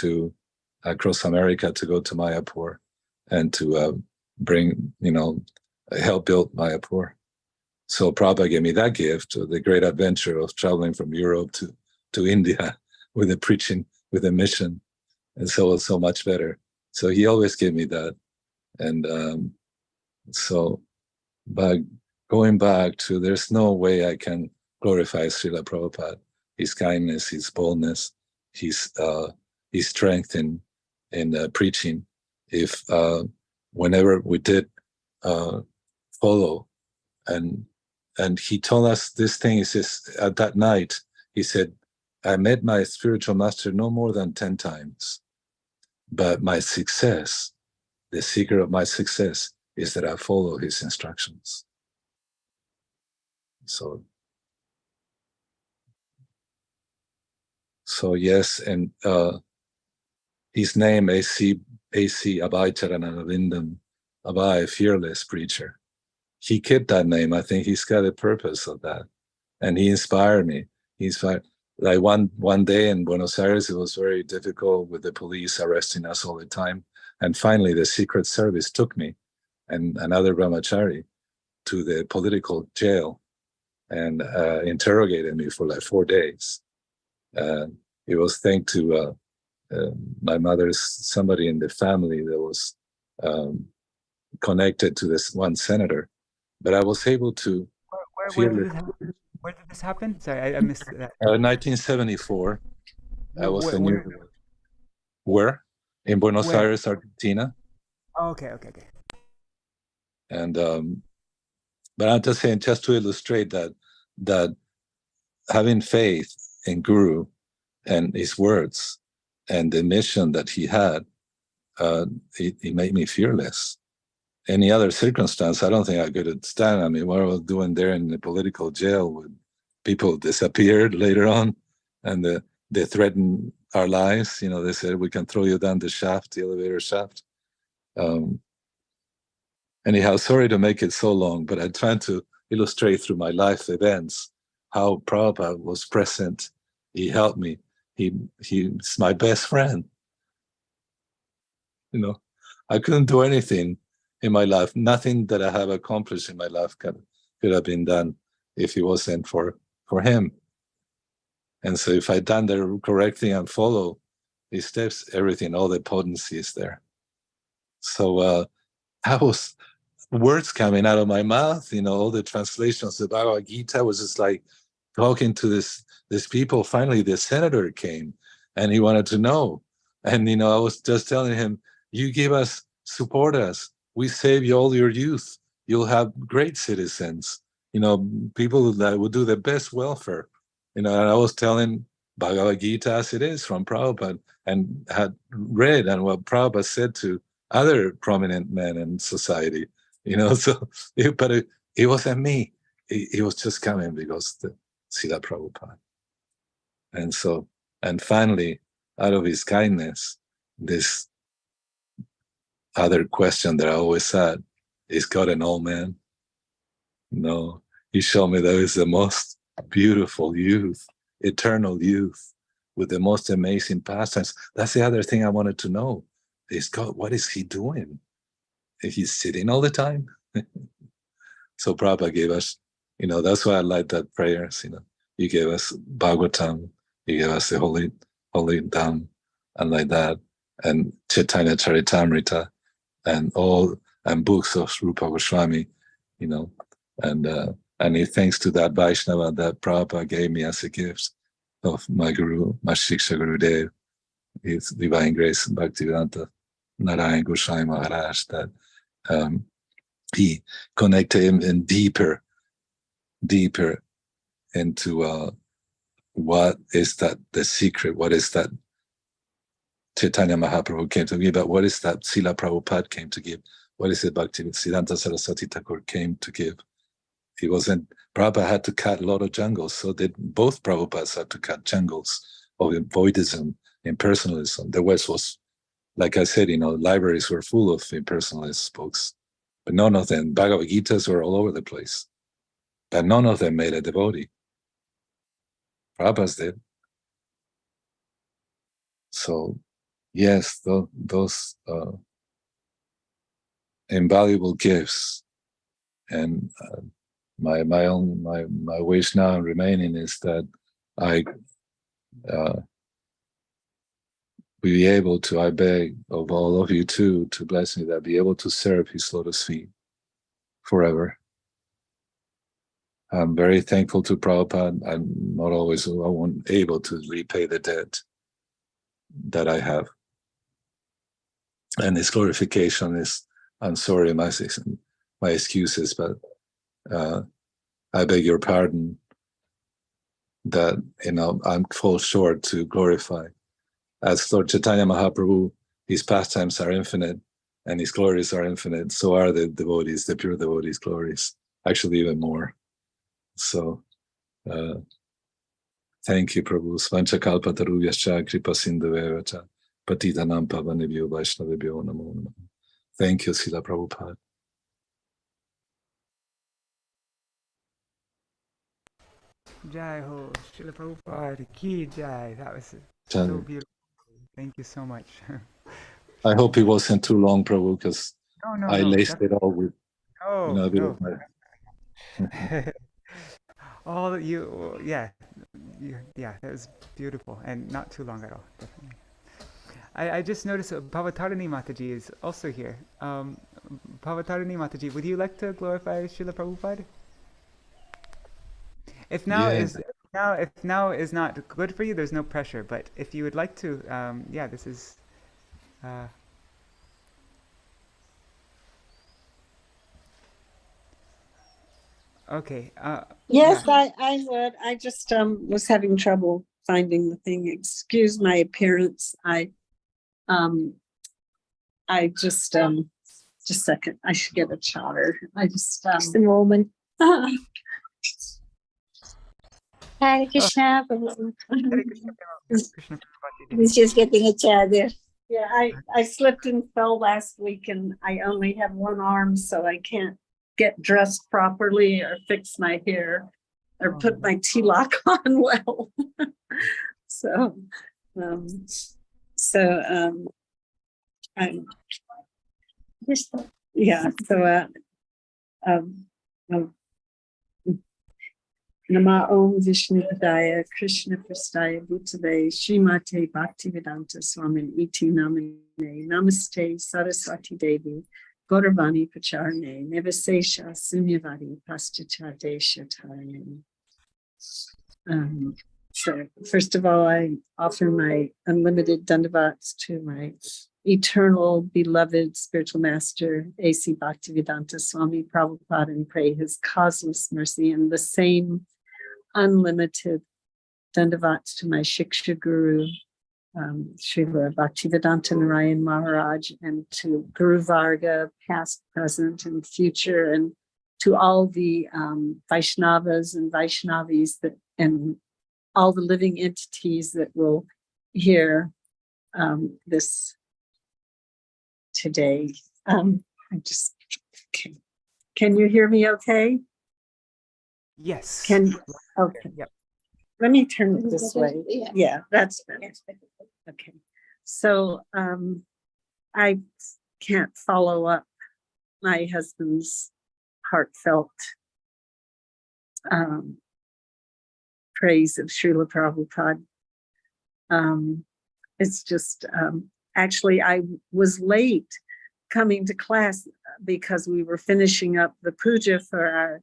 across America to go to Mayapur and to bring, help build Mayapur. So Prabhupada gave me that gift, the great adventure of traveling from Europe to India with the preaching, with a mission. And so it was so much better. So he always gave me that. And but going back to, there's no way I can glorify Śrīla Prabhupāda, his kindness, his boldness, his strength in preaching. If whenever we did follow, and he told us this thing, he says, at that night, he said, I met my spiritual master no more than 10 times, but my success, the secret of my success is that I follow his instructions. So yes, and his name, A.C. Abhay Charanarvindam, Abhay, fearless preacher. He kept that name. I think he's got a purpose of that. And he inspired me. Like one day in Buenos Aires, it was very difficult with the police arresting us all the time. And finally, the Secret Service took me and another brahmachari to the political jail and interrogated me for like 4 days. It was thanks to my mother's, somebody in the family that was connected to this one senator. But I was able to Where did this happen? Sorry, I missed that. 1974. I was where? In Buenos Aires, Argentina. Oh, okay. And but I'm just saying, just to illustrate that having faith in Guru and his words and the mission that he had, it made me fearless. any other circumstance, I don't think I could stand. I mean, what I was doing there in the political jail with people disappeared later on, and they threatened our lives. You know, they said, we can throw you down the shaft, the elevator shaft. Anyhow, sorry to make it so long, but I'm trying to illustrate through my life events how Prabhupada was present. He helped me. He's my best friend. You know, I couldn't do anything in my life. Nothing that I have accomplished in my life could have been done if it wasn't for him. And so if I done the correct thing and follow his steps, everything, all the potency is there. So I was words coming out of my mouth, you know, all the translations. The Bhagavad Gita was just like talking to this people. Finally, the senator came and he wanted to know. And, you know, I was just telling him, you give us, support us. We save you all your youth. You'll have great citizens, you know, people that will do the best welfare. You know, and I was telling Bhagavad Gita as it is from Prabhupada, and had read and what Prabhupada said to other prominent men in society, you know, so, but it wasn't me. It was just coming because the Śrīla Prabhupāda. And so, and finally, out of his kindness, this other question that I always had, is God an old man? No, he showed me that he's the most beautiful youth, eternal youth, with the most amazing pastimes. That's the other thing I wanted to know. Is God, what is he doing? He's sitting all the time. So Prabhupada gave us, you know, that's why I like that prayers, you know. He gave us Bhagavatam, he gave us the Holy Dham, and like that, and Chaitanya Charitamrita, and books of Rupa Goswami, you know, and thanks to that Vaishnava that Prabhupada gave me as a gift of my Guru, my Shiksha Gurudev, his Divine Grace, Bhaktivedanta Narayan Goswami Maharaj, that he connected him in deeper into what is that the secret, what is that Chaitanya Mahaprabhu came to give, but what is that Śrīla Prabhupāda came to give, what is it Bhaktivedanta Saraswati Thakur came to give. He wasn't, Prabhupada had to cut a lot of jungles, so did both Prabhupads had to cut jungles of voidism, impersonalism. The West was, like I said, you know, libraries were full of impersonalist books, but none of them, Bhagavad Gitas were all over the place, but none of them made a devotee. Prabhupada did. So, yes, those invaluable gifts, and my wish now remaining is that I be able to, I beg of all of you too, to bless me, that I be able to serve his lotus feet forever. I'm very thankful to Prabhupada. I'm not always able to repay the debt that I have. And this glorification is, I'm sorry, my excuses, but I beg your pardon that, you know, I'm fall short to glorify. As Lord Chaitanya Mahaprabhu, his pastimes are infinite and his glories are infinite, so are the devotees, the pure devotees' glories, actually even more. So, thank you, Prabhu. Svanchakalpatarubhyascha kripasindhuvevacha patitanam pavanebhyo vaishnavebhyo namo namo. Thank you, Śrīla Prabhupāda. Jai Ho, Śrīla Prabhupāda Ki Jai. That was so beautiful. Thank you so much. I hope it wasn't too long, Prabhu, because I laced it all with, you know, a bit of my... all that you, yeah, that was beautiful and not too long at all, definitely. I just noticed Bhavatarani Mataji is also here. Bhavatarani Mataji, would you like to glorify Śrīla Prabhupāda? If now is not good for you, there's no pressure. But if you would like to, yeah, this is. Okay. Yes, yeah. I would. I just was having trouble finding the thing. Excuse my appearance. I just Just a second. I should get a chatter. I just Just a moment. Hare Krishna. Prabhu. Hare Krishna, Krishna Prabhupada. He's just getting a chair there. yeah, I slipped and fell last week and I only have one arm, so I can't get dressed properly or fix my hair or put my tilak on well. so I'm Just yeah, so Nama Om Vishnu Padaya Krishna Prastaya Bhutale Srimate Bhaktivedanta Swamin Iti Namane Namaste Saraswati Devi Gauravani Pacharne Nevasesha Sunyavadi Paschachadesha Tarane. So first of all, I offer my unlimited dandavats to my eternal beloved spiritual master, A.C. Bhaktivedanta Swami Prabhupada, and pray his causeless mercy, and the same unlimited dandavats to my Shiksha Guru, Śrīla Bhaktivedanta Narayan Maharaj, and to Guru Varga, past, present, and future, and to all the Vaishnavas and Vaishnavis that, and all the living entities that will hear this today. Can you hear me okay? Yes. Okay. Yep. Let me turn it this way. Yeah. Yeah, that's better. Okay. So I can't follow up my husband's heartfelt praise of Śrīla Prabhupāda. It's just, actually, I was late coming to class because we were finishing up the puja for our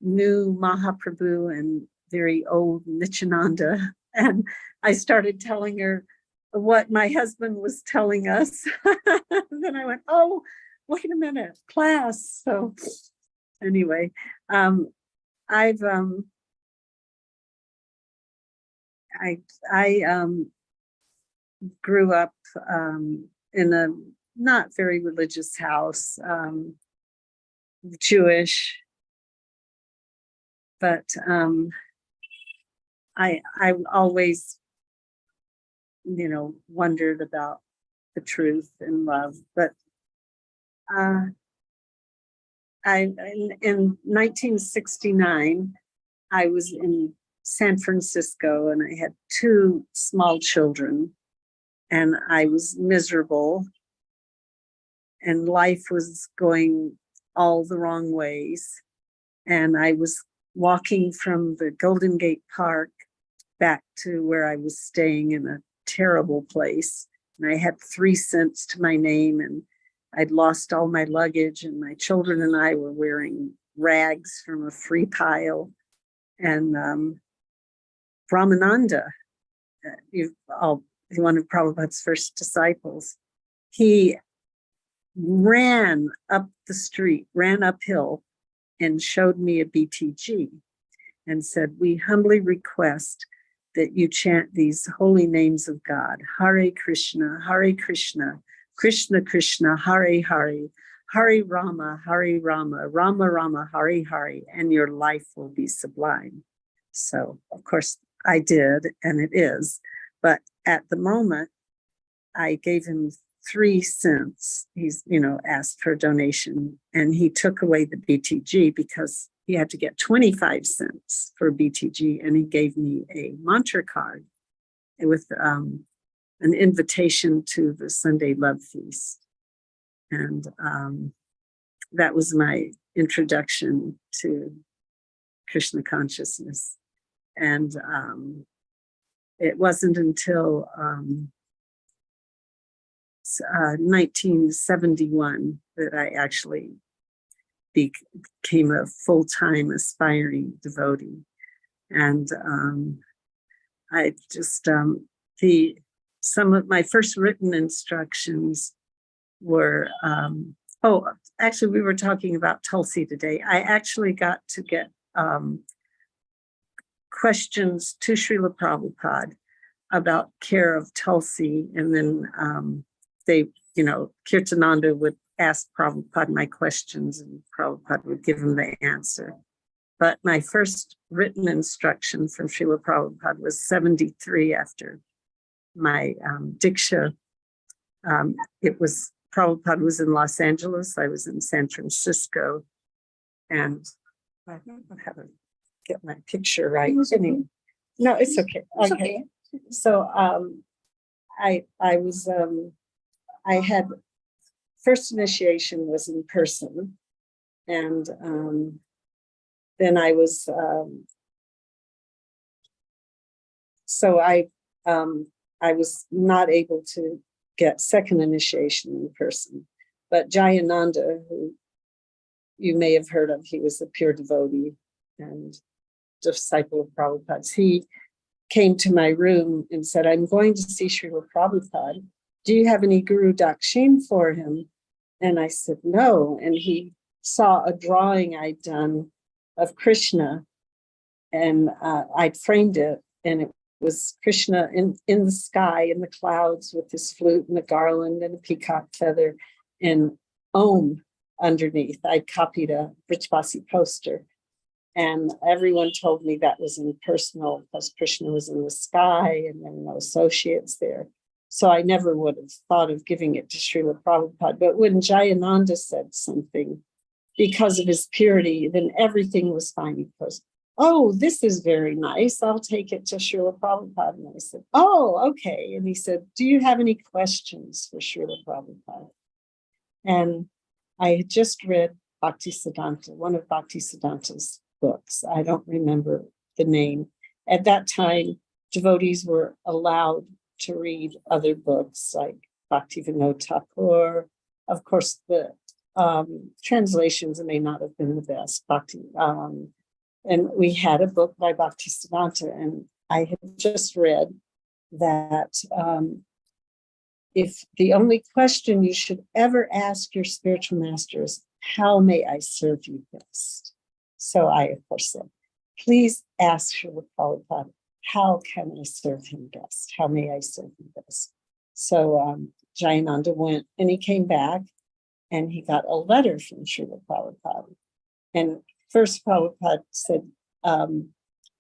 new Mahaprabhu and very old Nityananda. And I started telling her what my husband was telling us. Then I went, oh, wait a minute, class. So anyway, I grew up in a not very religious house, Jewish, but I always, wondered about the truth and love. But in 1969, I was in San Francisco and I had 2 small children, and I was miserable, and life was going all the wrong ways. And I was walking from the Golden Gate Park back to where I was staying in a terrible place. And I had 3 cents to my name, and I'd lost all my luggage, and my children and I were wearing rags from a free pile. And Brahmananda, one of Prabhupada's first disciples, he ran up the street, ran uphill, and showed me a BTG and said, "We humbly request that you chant these holy names of God, Hare Krishna, Krishna Krishna, Hare Hare, Hare Rama, Rama Rama, Hare Hare, and your life will be sublime." So, of course, I did, and it is. But at the moment, I gave him 3 cents. He's, asked for a donation, and he took away the BTG because he had to get 25 cents for BTG, and he gave me a mantra card with an invitation to the Sunday Love Feast. And that was my introduction to Krishna consciousness. And it wasn't until 1971 that I actually became a full-time aspiring devotee. And I just, some of my first written instructions were, actually we were talking about Tulsi today. I actually got to get questions to Śrīla Prabhupāda about care of Tulsi, and then they, Kirtananda would ask Prabhupada my questions, and Prabhupada would give him the answer. But my first written instruction from Śrīla Prabhupada was 73 after my Diksha. Prabhupada was in Los Angeles, I was in San Francisco, and I don't know how to get my picture right. No, it's okay. Okay. So I had first initiation was in person, and then I was I was not able to get second initiation in person, but Jayananda, who you may have heard of, he was a pure devotee and disciple of Prabhupada's. He came to my room and said, I'm going to see Śrīla Prabhupada. Do you have any Guru Dakshin for him? And I said, no. And he saw a drawing I'd done of Krishna, and I'd framed it, and it was Krishna in the sky, in the clouds, with his flute and a garland and a peacock feather, and Om underneath. I copied a Vrajbasi poster, and everyone told me that was impersonal because Krishna was in the sky and there were no associates there. So I never would have thought of giving it to Śrīla Prabhupada. But when Jayananda said something, because of his purity, then everything was fine. He goes, oh, this is very nice. I'll take it to Śrīla Prabhupada. And I said, oh, okay. And he said, do you have any questions for Śrīla Prabhupada? And I had just read Bhaktisiddhanta, one of Bhaktisiddhanta's books. I don't remember the name. At that time, devotees were allowed to read other books like Bhaktivinoda Thakur. Of course, the translations may not have been the best. And we had a book by Bhaktisiddhanta, and I had just read that if the only question you should ever ask your spiritual master is, how may I serve you best? So I, of course, said, please ask Śrīla Prabhupada, how can I serve him best? How may I serve him best? So Jayananda went, and he came back, and he got a letter from Śrīla Prabhupada. And first Prabhupada said,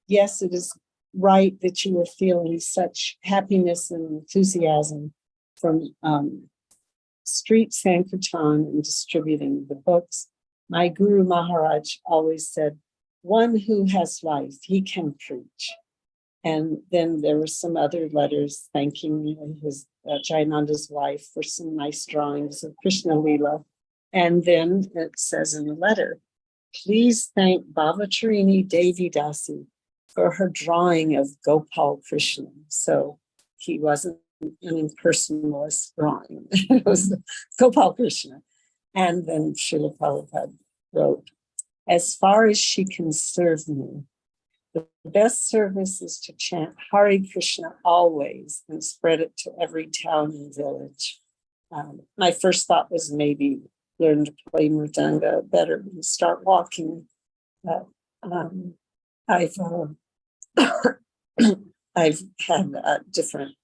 yes, it is right that you were feeling such happiness and enthusiasm from street Sankirtan and distributing the books. My Guru Maharaj always said, one who has life, he can preach. And then there were some other letters thanking his Jayananda's wife for some nice drawings of Krishna Leela. And then it says in the letter, please thank Bhavacharini Devi Dasi for her drawing of Gopal Krishna. So he wasn't an impersonalist drawing. It was Gopal Krishna. And then Śrīla Prabhupada wrote, as far as she can serve me, the best service is to chant Hare Krishna always and spread it to every town and village. My first thought was maybe learn to play mridanga better and start walking. But I've had different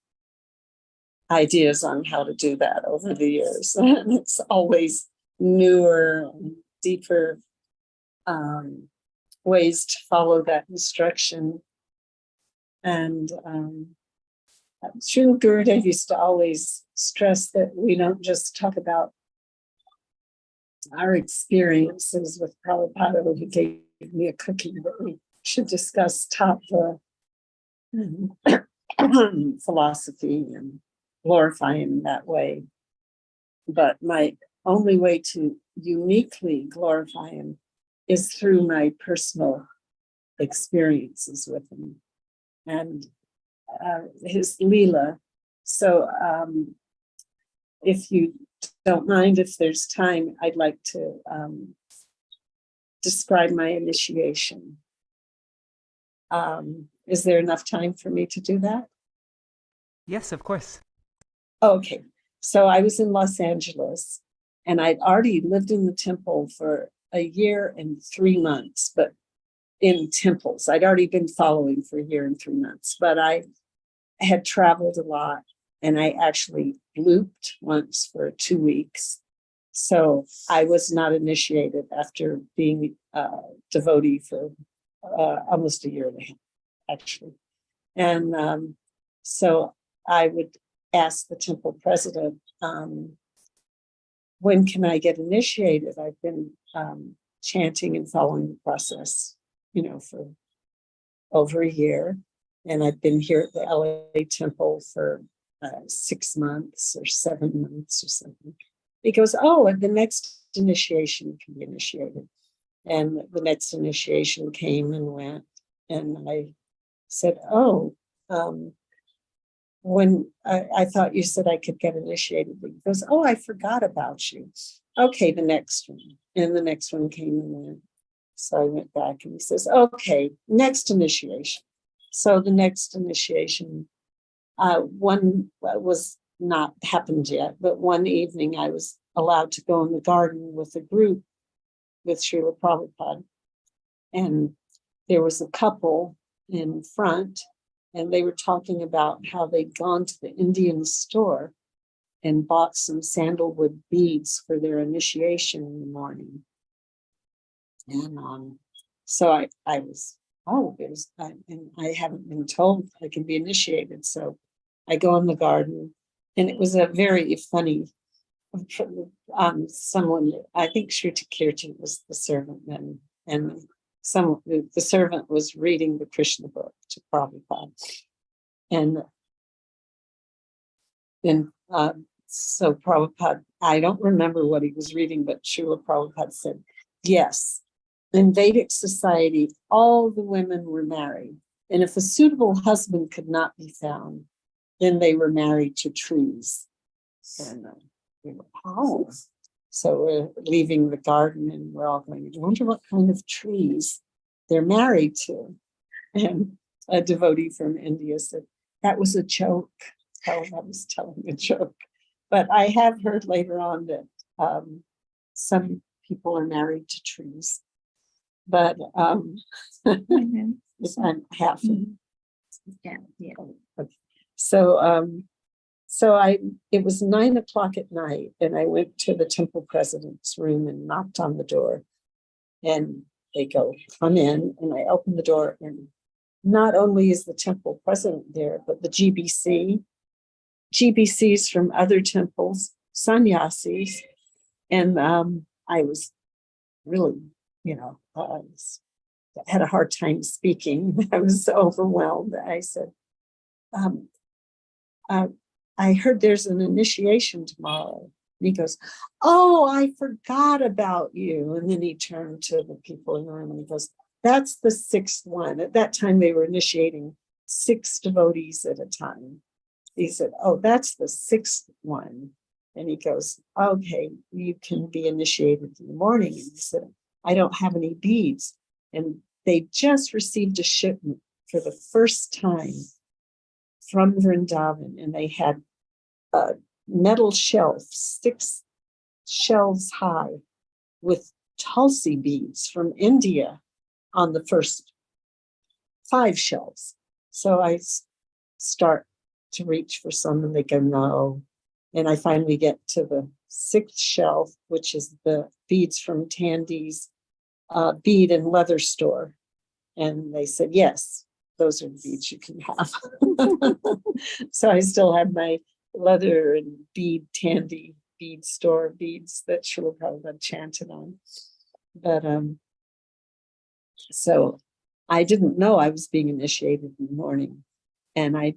ideas on how to do that over the years. And it's always newer, deeper ways to follow that instruction. And Srila Gurudev used to always stress that we don't just talk about our experiences with Prabhupada, who gave me a cookie, but we should discuss top philosophy and glorify him that way. But my only way to uniquely glorify him is through my personal experiences with him and his Leela. So if you don't mind, if there's time, I'd like to describe my initiation. Is there enough time for me to do that? Yes, of course. Okay, so I was in Los Angeles, and I'd already lived in the temple for a year and 3 months, but in temples. I'd already been following for a year and 3 months, but I had traveled a lot, and I actually looped once for 2 weeks. So I was not initiated after being a devotee for almost a year and a half, actually. And so I would ask the temple president, when can I get initiated? I've been chanting and following the process, for over a year. And I've been here at the LA temple for 6 months or 7 months or something. He goes, oh, and the next initiation can be initiated. And the next initiation came and went. And I said, oh, when I thought you said I could get initiated. He goes, oh, I forgot about you. Okay, the next one. And the next one came and went. So I went back and he says, okay, next initiation. So the next initiation, one was not happened yet, but one evening I was allowed to go in the garden with a group with Śrīla Prabhupāda. And there was a couple in front, and they were talking about how they'd gone to the Indian store and bought some sandalwood beads for their initiation in the morning. And so I was, and I haven't been told I can be initiated. So I go in the garden, and it was a very funny, someone, I think Shruti Kirtan was the servant, and the servant was reading the Krishna book to Prabhupada. And then, so Prabhupada, I don't remember what he was reading, but Śrīla Prabhupada said, yes, in Vedic society, all the women were married. And if a suitable husband could not be found, then they were married to trees. And oh, so we're leaving the garden and we're all going, I wonder what kind of trees they're married to. And a devotee from India said, that was a joke. Oh, I was telling a joke. But I have heard later on that some people are married to trees. But I'm half. Yeah. So it was 9 o'clock at night, and I went to the temple president's room and knocked on the door, and they go, come in, and I opened the door, and not only is the temple president there, but the GBCs from other temples, sannyasis, and I was really, I had a hard time speaking. I was so overwhelmed. I said, I heard there's an initiation tomorrow. And he goes, oh, I forgot about you. And then he turned to the people in the room and he goes, that's the 6th one. At that time, they were initiating 6 devotees at a time. He said, oh, that's the 6th one. And he goes, okay, you can be initiated in the morning. And he said, I don't have any beads. And they just received a shipment for the first time from Vrindavan, and they had a metal shelf, 6 shelves high, with Tulsi beads from India on the first 5 shelves. So I start to reach for some, and they go, no. And I finally get to the 6th shelf, which is the beads from Tandy's bead and leather store. And they said, yes, those are the beads you can have. So I still have my leather and bead Tandy bead store beads that Śrīla Prabhupāda chanted on. But so I didn't know I was being initiated in the morning. And I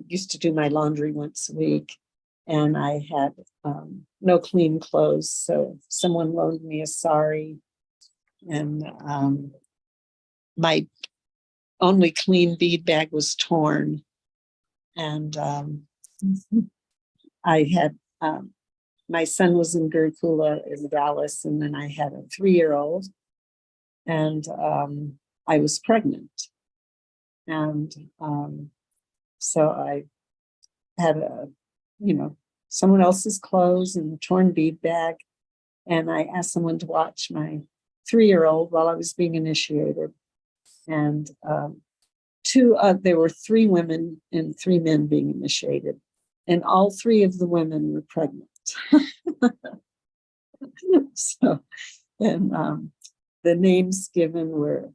used to do my laundry once a week, and I had no clean clothes. So someone loaned me a sari, and my only clean bead bag was torn. And I had, my son was in Gurukula in Dallas, and then I had a 3-year-old, and I was pregnant. And so I had someone else's clothes and a torn bead bag. And I asked someone to watch my 3-year-old while I was being initiated. And there were 3 women and 3 men being initiated. And all 3 of the women were pregnant. So, and the names given were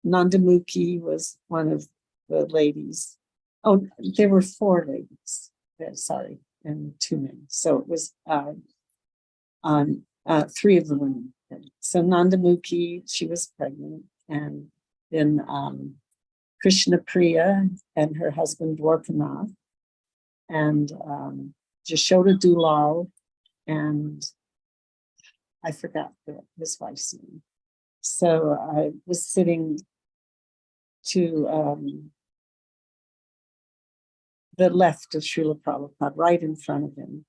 Nandamukhi was one of the ladies. Oh, there were 4 ladies. Sorry, and 2 men. So it was 3 of the women. So Nandamukhi, she was pregnant, and then Krishna Priya and her husband Dwarkanath, and Jashoda Dulal, and I forgot his wife's name. So I was sitting to the left of Śrīla Prabhupāda, right in front of him.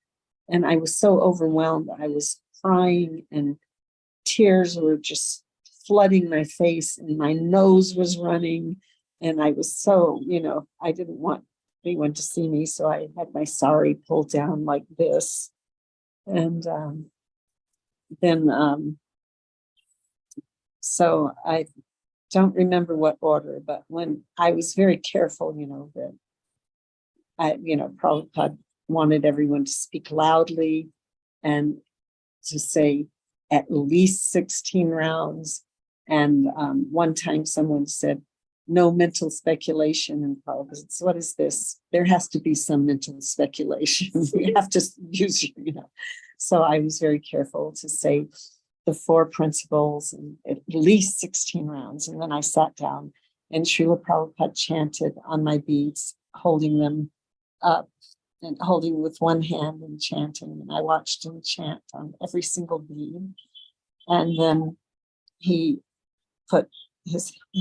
And I was so overwhelmed. I was crying and tears were just flooding my face and my nose was running. And I was so, I didn't want anyone to see me. So I had my sari pulled down like this. And then, so I don't remember what order, but when I was very careful, that Prabhupada wanted everyone to speak loudly and to say at least 16 rounds. And one time someone said, no mental speculation. And Prabhupada said, what is this? There has to be some mental speculation. You have to use, So I was very careful to say the 4 principles and at least 16 rounds. And then I sat down and Śrīla Prabhupada chanted on my beads, holding them up and holding with one hand and chanting. And I watched him chant on every single bead. And then he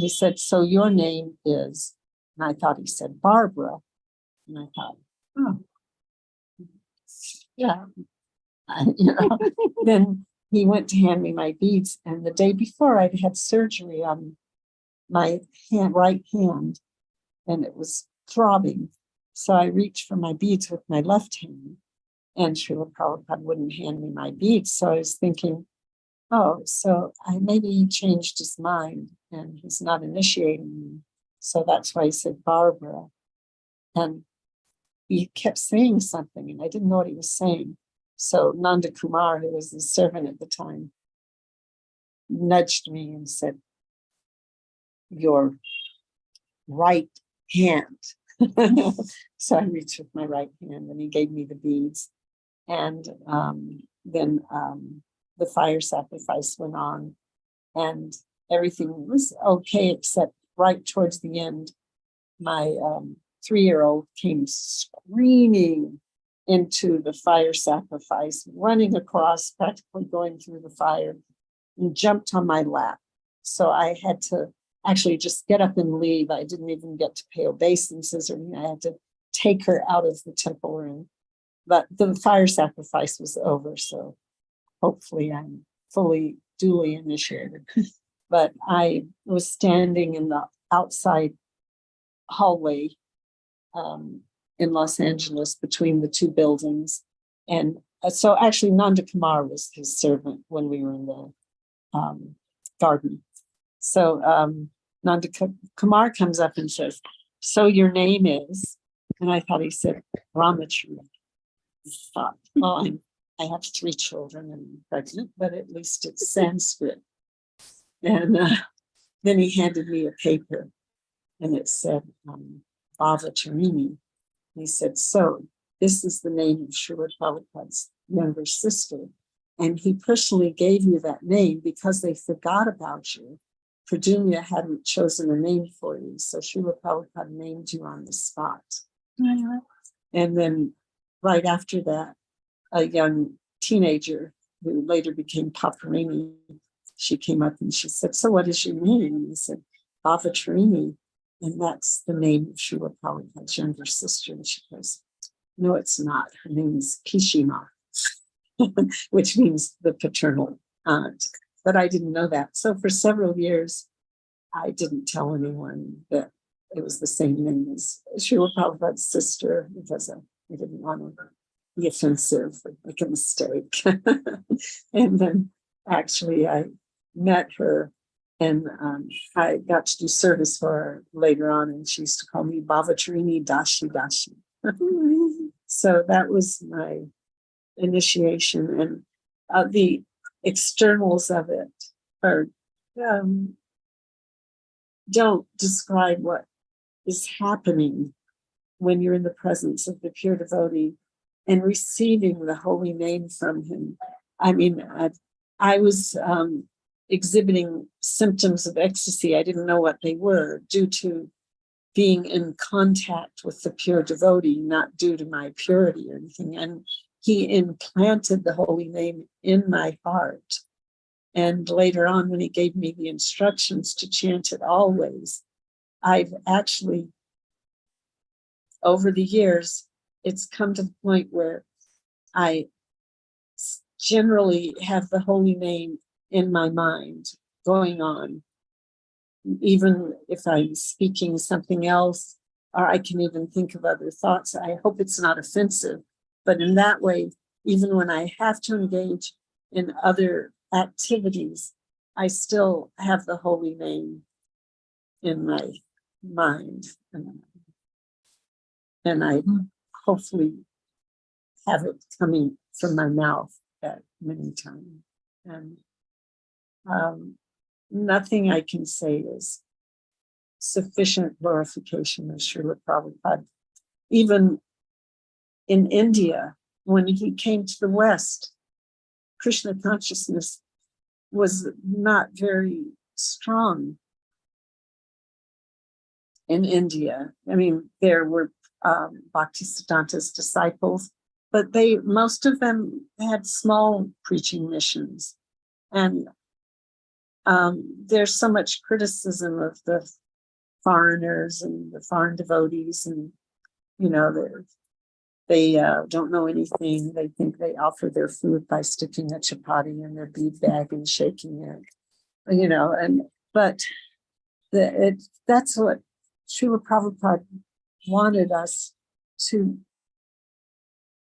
said, so your name is, and I thought he said Barbara. And I thought, oh, yeah. Then he went to hand me my beads. And the day before I'd had surgery on my right hand and it was throbbing. So I reached for my beads with my left hand and Śrīla Prabhupada wouldn't hand me my beads. So I was thinking, oh, so maybe he changed his mind and he's not initiating me. So that's why he said Barbara. And he kept saying something and I didn't know what he was saying. So Nanda Kumar, who was the servant at the time, nudged me and said, your right hand. So I reached with my right hand and he gave me the beads. And then the fire sacrifice went on and everything was okay, except right towards the end, my 3-year-old came screaming into the fire sacrifice, running across, practically going through the fire, and jumped on my lap. So I had to actually just get up and leave. I didn't even get to pay obeisances or anything. I had to take her out of the temple room. But the fire sacrifice was over, so hopefully I'm fully duly initiated. But I was standing in the outside hallway in Los Angeles between the 2 buildings. And so actually Nanda Kumar was his servant when we were in the garden. So Nanda Kumar comes up and says, so your name is, and I thought he said Ramachari. I thought, oh, I have 3 children and I'm pregnant, but at least it's Sanskrit. And then he handed me a paper and it said Bhavacharini. He said, so this is the name of Śrīla Prabhupāda's younger sister. And he personally gave you that name because they forgot about you. Pradyumna hadn't chosen a name for you. So Śrīla Prabhupada named you on the spot. Mm-hmm. And then right after that, a young teenager who later became Paparini, she came up and she said, so what is your name? And he said, Bhavacharini. And that's the name of Śrīla Prabhupāda's younger sister. And she goes, no, it's not. Her name is Kishima, which means the paternal aunt. But I didn't know that. So for several years, I didn't tell anyone that it was the same name as Śrīla Prabhupāda's sister because I didn't want to be offensive or make a mistake. And then actually I met her and I got to do service for her later on, and she used to call me Bhavacharini Dashi Dashi. So that was my initiation, and the externals of it are don't describe what is happening when you're in the presence of the pure devotee and receiving the holy name from him. I mean, I was exhibiting symptoms of ecstasy. I didn't know what they were due to being in contact with the pure devotee, not due to my purity or anything. And he implanted the holy name in my heart. And later on, when he gave me the instructions to chant it always, I've actually, over the years, it's come to the point where I generally have the holy name in my mind going on, even if I'm speaking something else, or I can even think of other thoughts. I hope it's not offensive, but in that way, even when I have to engage in other activities, I still have the holy name in my mind. And I hopefully have it coming from my mouth at many times. And nothing I can say is sufficient glorification of Śrīla Prabhupāda. Even in India, when he came to the West, Krishna consciousness was not very strong in India. I mean, there were Bhaktisiddhanta's disciples, but most of them had small preaching missions. And there's so much criticism of the foreigners and the foreign devotees, and they don't know anything. They think they offer their food by sticking a chapati in their bead bag and shaking it, but that's what Śrīla Prabhupada wanted us to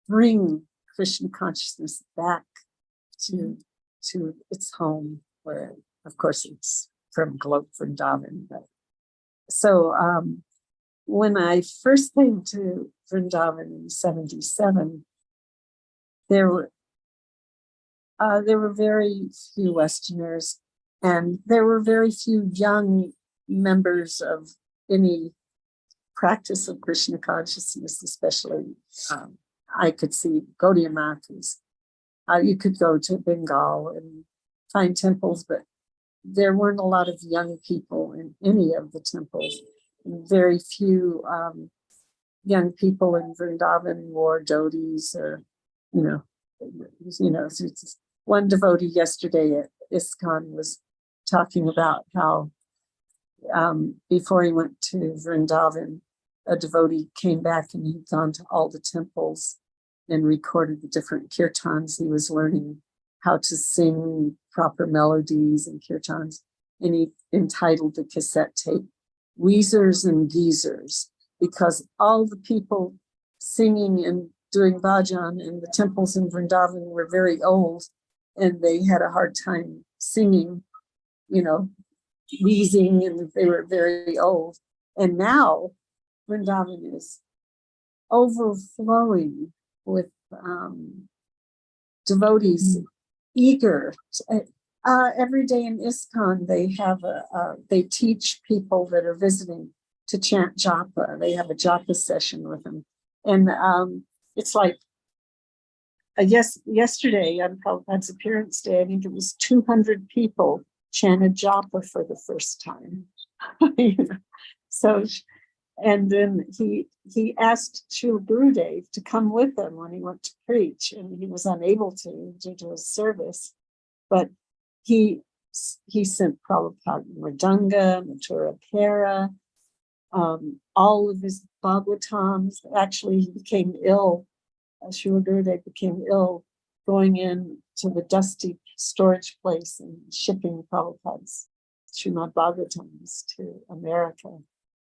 bring Krishna consciousness back to its home, where, of course, it's from Golok Vrindavan. But so when I first came to Vrindavan in '77, there were very few Westerners, and there were very few young members of any practice of Krishna consciousness, especially. I could see Gaudiya Mathas. You could go to Bengal and find temples, but there weren't a lot of young people in any of the temples. Very few young people in Vrindavan wore dhotis, or one devotee yesterday at ISKCON was talking about how before he went to Vrindavan, a devotee came back and he'd gone to all the temples and recorded the different kirtans. He was learning how to sing proper melodies and kirtans, and he entitled the cassette tape Weezers and Geezers, because all the people singing and doing bhajan in the temples in Vrindavan were very old, and they had a hard time singing, wheezing, and they were very old. And now Vrindavan is overflowing with devotees eager. Every day in ISKCON, they have they teach people that are visiting to chant japa. They have a japa session with them, and it's like yesterday on Prabhupada's appearance day, I think it was 200 people chanted japa for the first time. So. And then he asked Śrīla Gurudev to come with him when he went to preach, and he was unable to due to his service. But he sent Prabhupada Mridanga, Mathura Pera, all of his Bhagavatams. Actually, he became ill. Śrīla Gurudev became ill going in to the dusty storage place and shipping Prabhupada's Srimad Bhagavatams to America.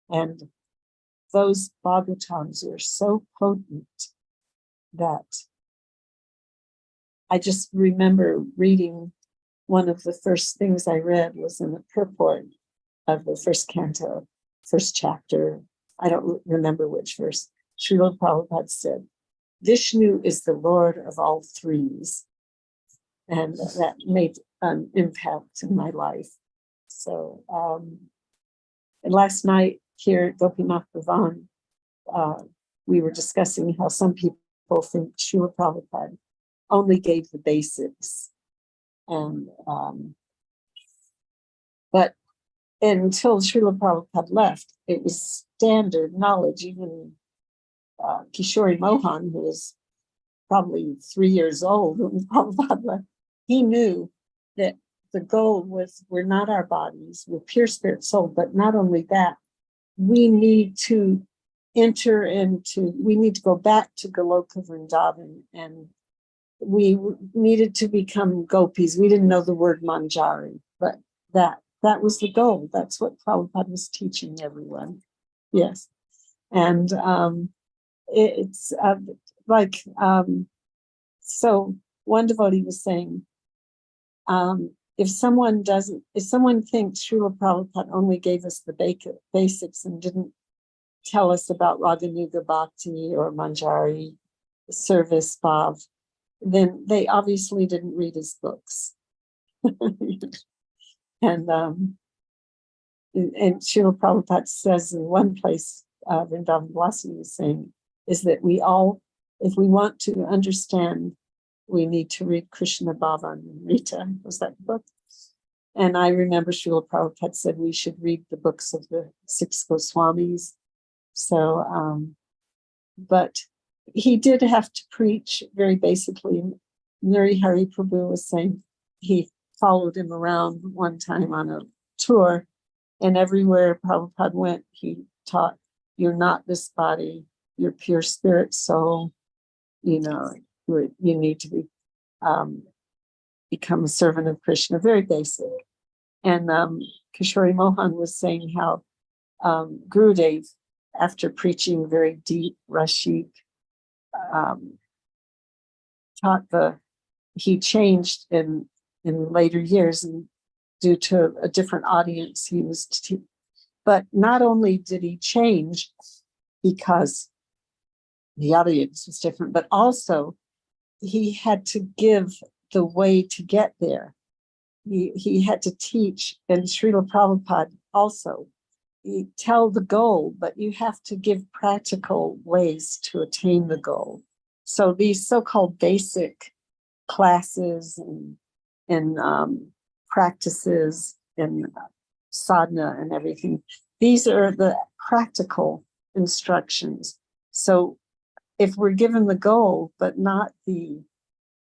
And those Bhagavatams are so potent that I just remember reading, one of the first things I read was in the purport of the first canto, first chapter. I don't remember which verse. Śrīla Prabhupada said, Vishnu is the Lord of all threes. And that made an impact in my life. So, and last night here at Gopinath Bhavan, we were discussing how some people think Śrīla Prabhupāda only gave the basics. And, but until Śrīla Prabhupāda left, it was standard knowledge. Even Kishori Mohan, who was probably 3 years old when Prabhupada left, he knew that the goal was we're not our bodies, we're pure spirit soul, but not only that, we need to we need to go back to Goloka Vrindavan, and we needed to become gopis. We didn't know the word manjari, but that was the goal. That's what Prabhupada was teaching everyone. Yes. And it's so one devotee was saying, if someone thinks Śrīla Prabhupada only gave us the basics and didn't tell us about Raganuga Bhakti or Manjari service bhav, then they obviously didn't read his books. And Śrīla Prabhupada says in one place, Vrindavan Blasi is saying, is that we all, if we want to understand, we need to read Krishna Bhavan and Rita. Was that the book? And I remember Śrīla Prabhupada said we should read the books of the 6 Goswamis. So, but he did have to preach very basically. Nuri Hari Prabhu was saying he followed him around one time on a tour, and everywhere Prabhupada went, he taught, you're not this body, you're pure spirit soul, you know, you need to be become a servant of Krishna, very basic. And Kishori Mohan was saying how Gurudev, after preaching very deep Rashik, he changed in later years, and due to a different audience he was but not only did he change because the audience was different, but also he had to give the way to get there. He had to teach, and Śrīla Prabhupāda also, you tell the goal, but you have to give practical ways to attain the goal. So these so-called basic classes and practices and sadhana and everything, these are the practical instructions. So if we're given the goal, but not the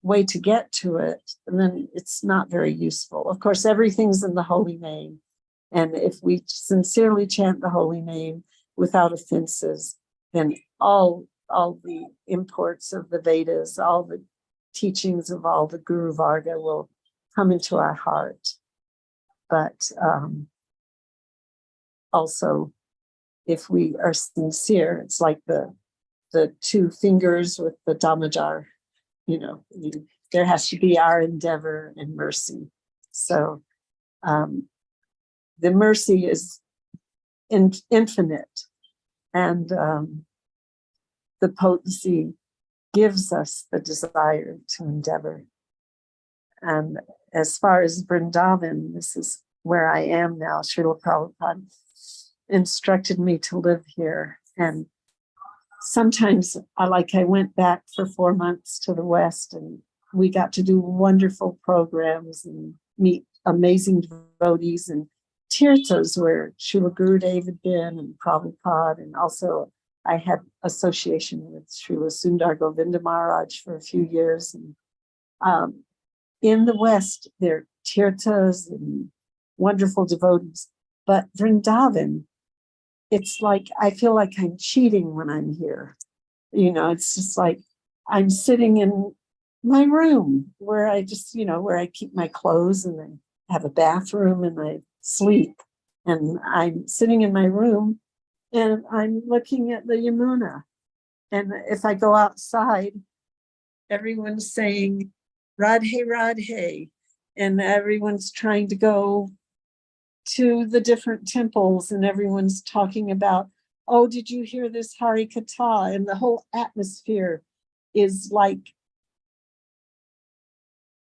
way to get to it, then it's not very useful. Of course, everything's in the holy name. And if we sincerely chant the holy name without offenses, then all the imports of the Vedas, all the teachings of all the Guru Varga will come into our heart. But also, if we are sincere, it's like the 2 fingers with the Damajar, you know, there has to be our endeavor and mercy. So the mercy is infinite, and the potency gives us the desire to endeavor. And as far as Vrindavan, this is where I am now. Śrīla Prabhupāda instructed me to live here. And sometimes I went back for 4 months to the West, and we got to do wonderful programs and meet amazing devotees and tirthas where Srila Gurudev had been and Prabhupada, and also I had association with Srila Sundar Govinda Maharaj for a few years. And in the West, there are tirthas and wonderful devotees, but Vrindavan, it's like, I feel like I'm cheating when I'm here. You know, it's just like, I'm sitting in my room where I just, you know, where I keep my clothes, and I have a bathroom and I sleep. And I'm sitting in my room and I'm looking at the Yamuna. And if I go outside, everyone's saying, Radhe, Radhe. And everyone's trying to go to the different temples, and everyone's talking about, oh, did you hear this Hari Katha? And the whole atmosphere is like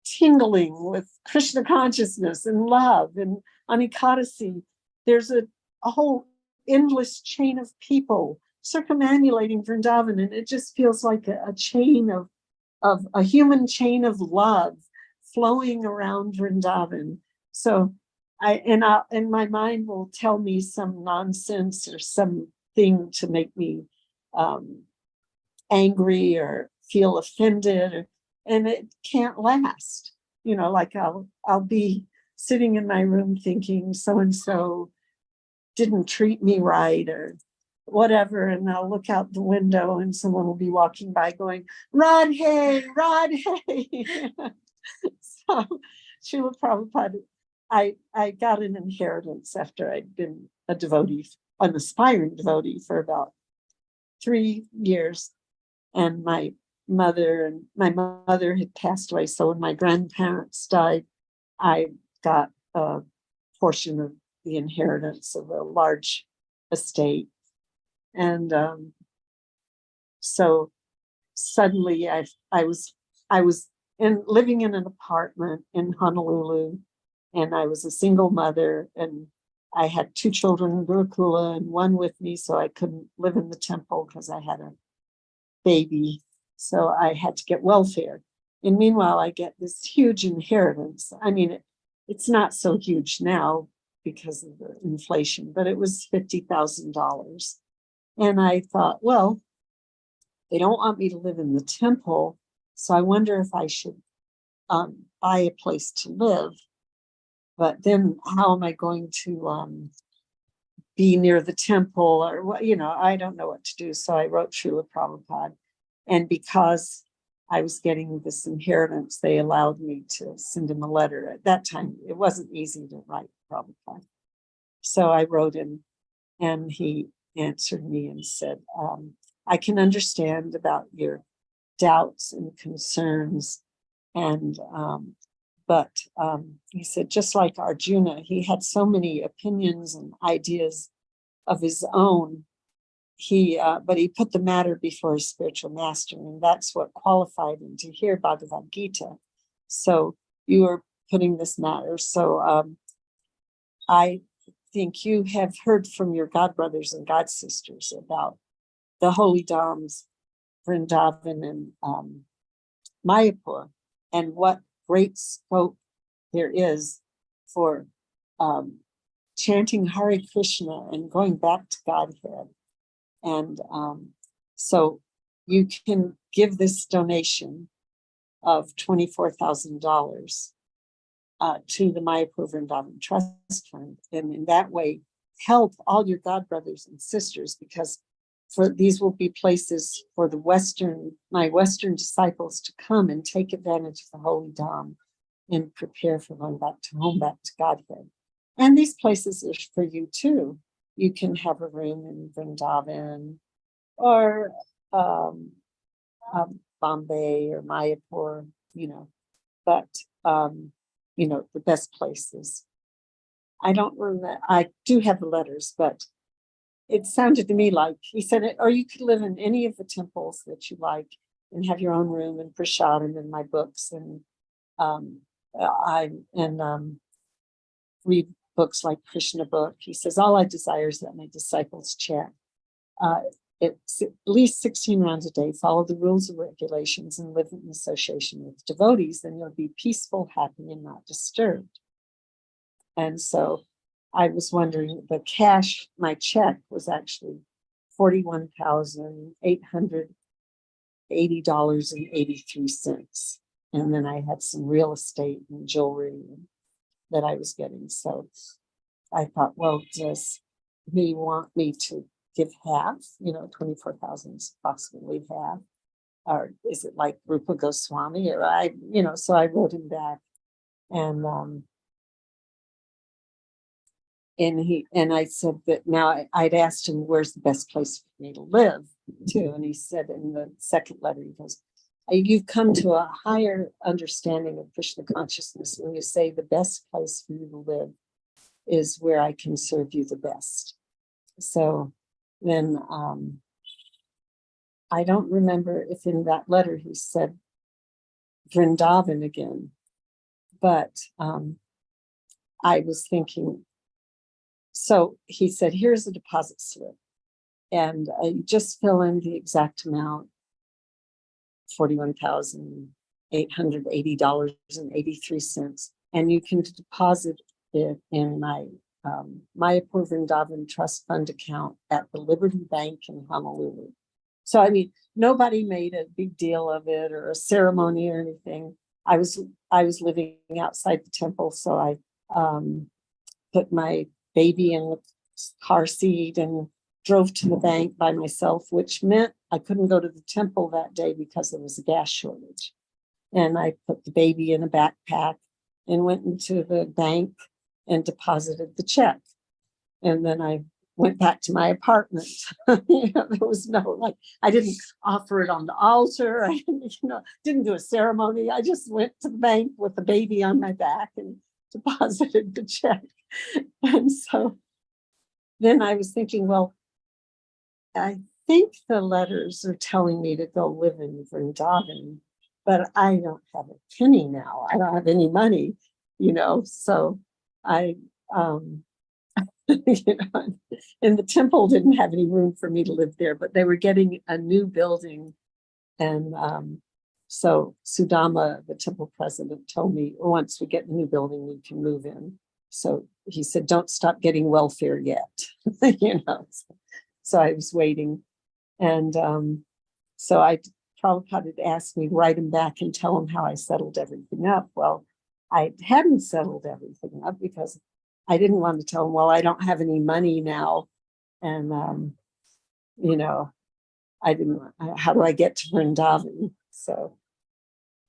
tingling with Krishna consciousness and love. And on Ekadasi, there's a whole endless chain of people circumambulating Vrindavan, and it just feels like a chain of a human chain of love flowing around Vrindavan. So and my mind will tell me some nonsense or something to make me angry or feel offended, and it can't last. Like I'll be sitting in my room thinking so and so didn't treat me right or whatever, and I'll look out the window and someone will be walking by going, Radhe, Radhe. So Śrīla Prabhupāda, I got an inheritance after I'd been a devotee, an aspiring devotee, for about 3 years. And my mother had passed away. So when my grandparents died, I got a portion of the inheritance of a large estate. And so suddenly I was living in an apartment in Honolulu, and I was a single mother, and I had 2 children in Gurukula and 1 with me, so I couldn't live in the temple because I had a baby. So I had to get welfare. And meanwhile, I get this huge inheritance. I mean, it's not so huge now because of the inflation, but it was $50,000. And I thought, well, they don't want me to live in the temple, so I wonder if I should buy a place to live. But then how am I going to be near the temple, or what? I don't know what to do. So I wrote Śrīla Prabhupāda. And because I was getting this inheritance, they allowed me to send him a letter. At that time, it wasn't easy to write Prabhupada. So I wrote him, and he answered me and said, I can understand about your doubts and concerns. And but he said, just like Arjuna, he had so many opinions and ideas of his own. But he put the matter before his spiritual master, and that's what qualified him to hear Bhagavad Gita. So you are putting this matter. So I think you have heard from your god brothers and god sisters about the holy dhams, Vrindavan and Mayapur, and what great scope there is for chanting Hare Krishna and going back to Godhead. And so you can give this donation of $24,000 to the Mayapur Vrindavan Trust Fund, and in that way help all your god brothers and sisters, because these will be places for my Western disciples to come and take advantage of the holy dham and prepare for going back to Godhead. And these places are for you too. You can have a room in Vrindavan or Bombay or Mayapur, but the best places. I don't remember. I do have the letters, but it sounded to me like he said it, or you could live in any of the temples that you like and have your own room and prasadam and my books, and read books like Krishna book. He says, all I desire is that my disciples chant it's at least 16 rounds a day, follow the rules and regulations, and live in association with devotees, then you'll be peaceful, happy, and not disturbed. And so I was wondering, my check was actually $41,880.83. And then I had some real estate and jewelry that I was getting. So I thought, well, does he want me to give half? 24,000 is approximately half. Or is it like Rupa Goswami? Or so I wrote him back, and I said that now I'd asked him, where's the best place for me to live too? And he said in the second letter, he goes, you've come to a higher understanding of Krishna consciousness when you say the best place for you to live is where I can serve you the best. So then I don't remember if in that letter he said Vrindavan again, but I was thinking, so he said, here's a deposit slip, and you just fill in the exact amount, $41,880.83, and you can deposit it in my Mayapur Vrindavan Trust Fund account at the Liberty Bank in Honolulu. So, I mean, nobody made a big deal of it or a ceremony or anything. I was living outside the temple, so I put my baby in the car seat and drove to the bank by myself, which meant I couldn't go to the temple that day because there was a gas shortage. And I put the baby in a backpack and went into the bank and deposited the check. And then I went back to my apartment. There was no, I didn't offer it on the altar. I didn't do a ceremony. I just went to the bank with the baby on my back and deposited the check. And so then I was thinking, well, I think the letters are telling me to go live in Vrindavan, but I don't have a penny now. I don't have any money, so I, and the temple didn't have any room for me to live there, but they were getting a new building. And so Sudama, the temple president, told me, once we get a new building, we can move in. So he said, don't stop getting welfare yet, So I was waiting. And so Prabhupada had asked me to write him back and tell him how I settled everything up. Well, I hadn't settled everything up because I didn't want to tell him, well, I don't have any money now. And, I didn't, how do I get to Vrindavan? So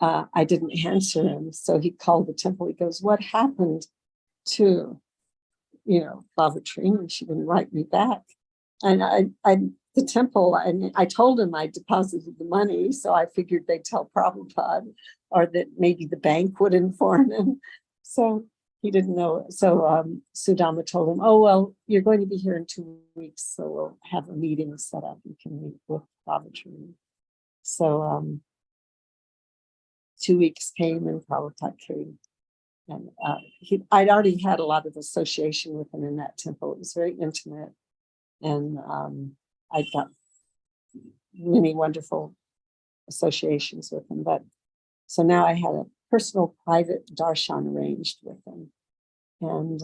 I didn't answer him. So he called the temple. He goes, what happened to, Bavatrini? She didn't write me back. And the temple, and I told him I deposited the money. So I figured they'd tell Prabhupada, or that maybe the bank would inform him. So he didn't know. So Sudama told him, oh, well, you're going to be here in 2 weeks. So we'll have a meeting set up. You can meet with Bavatrini. So 2 weeks came and Prabhupada came. And I'd already had a lot of association with him in that temple. It was very intimate. And I got many wonderful associations with him. But so now I had a personal private darshan arranged with him. And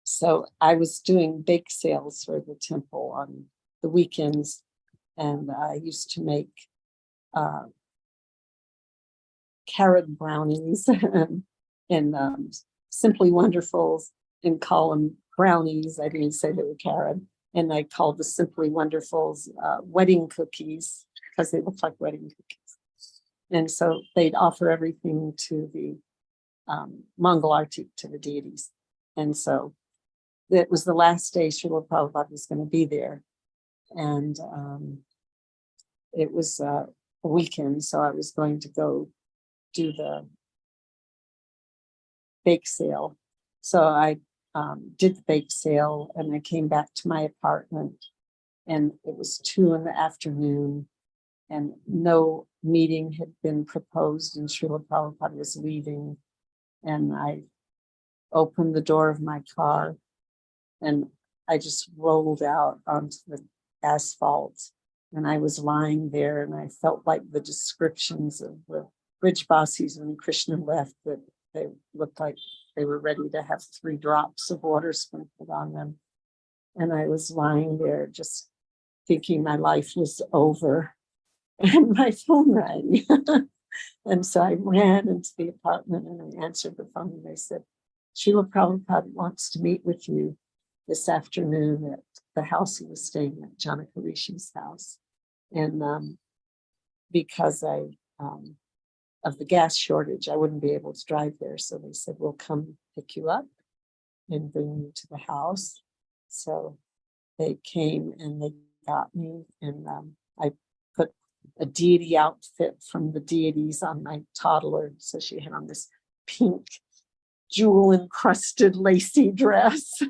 so I was doing bake sales for the temple on the weekends. And I used to make carrot brownies and Simply Wonderfuls and call them brownies. I didn't say they were carrot. And I called the Simply Wonderfuls wedding cookies because they looked like wedding cookies. And so they'd offer everything to the Mangalarti, to the deities. And so it was the last day Śrīla Prabhupāda was going to be there. And it was a weekend, so I was going to go do the bake sale. So I did the bake sale and I came back to my apartment and it was 2 p.m. and no meeting had been proposed and Śrīla Prabhupāda was leaving. And I opened the door of my car and I just rolled out onto the asphalt and I was lying there and I felt like the descriptions of the Brijbasis when Krishna left, that they looked like they were ready to have 3 drops of water sprinkled on them. And I was lying there just thinking my life was over. And my phone rang. And so I ran into the apartment and I answered the phone and they said, Śrīla Prabhupāda wants to meet with you this afternoon at the house he was staying at, Janaka Rishi's house. And because of the gas shortage, I wouldn't be able to drive there. So they said, we'll come pick you up and bring you to the house. So they came and they got me and I put a deity outfit from the deities on my toddler. So she had on this pink jewel encrusted lacy dress.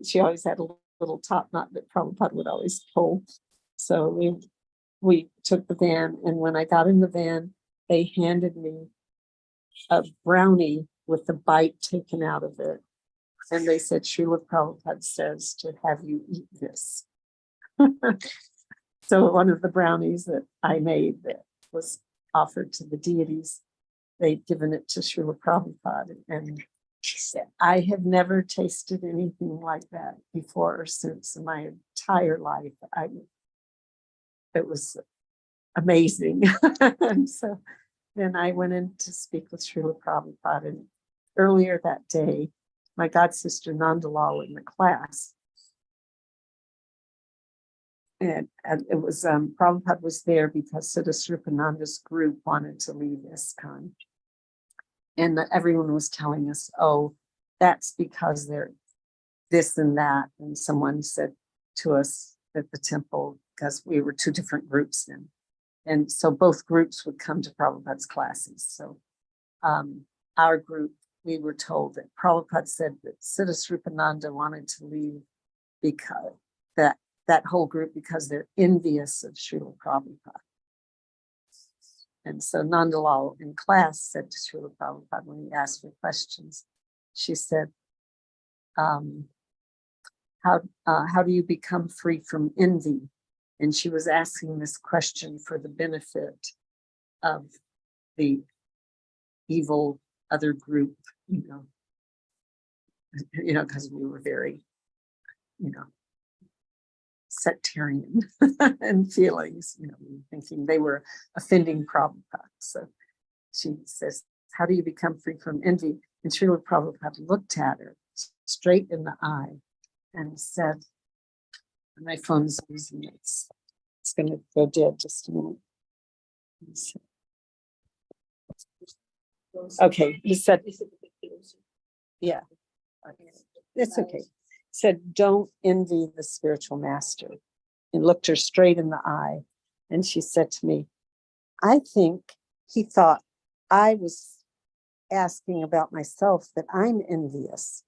She always had a little top knot that Prabhupada would always pull. So we took the van, and when I got in the van, they handed me a brownie with the bite taken out of it. And they said, Śrīla Prabhupāda says to have you eat this. So one of the brownies that I made that was offered to the deities, they'd given it to Śrīla Prabhupāda. And I have never tasted anything like that before or since in my entire life. It was amazing. And so then I went in to speak with Śrīla Prabhupāda. And earlier that day, my god sister Nandalal in the class, and it was Prabhupada was there because Siddhasrupananda's group wanted to leave ISKCON. And everyone was telling us, oh, that's because they're this and that. And someone said to us at the temple, because we were two different groups then. And so both groups would come to Prabhupada's classes. So our group, we were told that Prabhupada said that Siddhasrupananda wanted to leave because that whole group, because they're envious of Śrīla Prabhupada. And so Nandalal in class said to Śrīla Prabhupada when he asked her questions, she said, how do you become free from envy? And she was asking this question for the benefit of the evil other group, because we were very, sectarian in feelings, thinking they were offending Prabhupada. So she says, how do you become free from envy? And Śrīla Prabhupada looked at her straight in the eye and said, my phone's losing it. It's going to go dead just a minute. Okay, he said, yeah, it's okay. He said, don't envy the spiritual master. And looked her straight in the eye. And she said to me, I think he thought I was asking about myself, that I'm envious.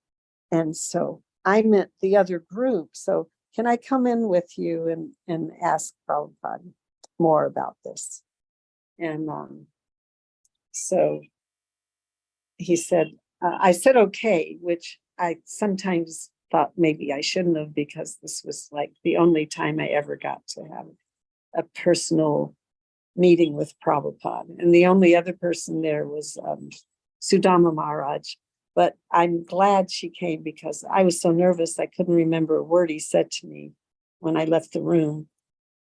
And so I meant the other group. So can I come in with you and ask Prabhupada more about this? And so he said, I said, okay, which I sometimes thought maybe I shouldn't have, because this was like the only time I ever got to have a personal meeting with Prabhupada. And the only other person there was Sudama Maharaj. But I'm glad she came, because I was so nervous I couldn't remember a word he said to me when I left the room.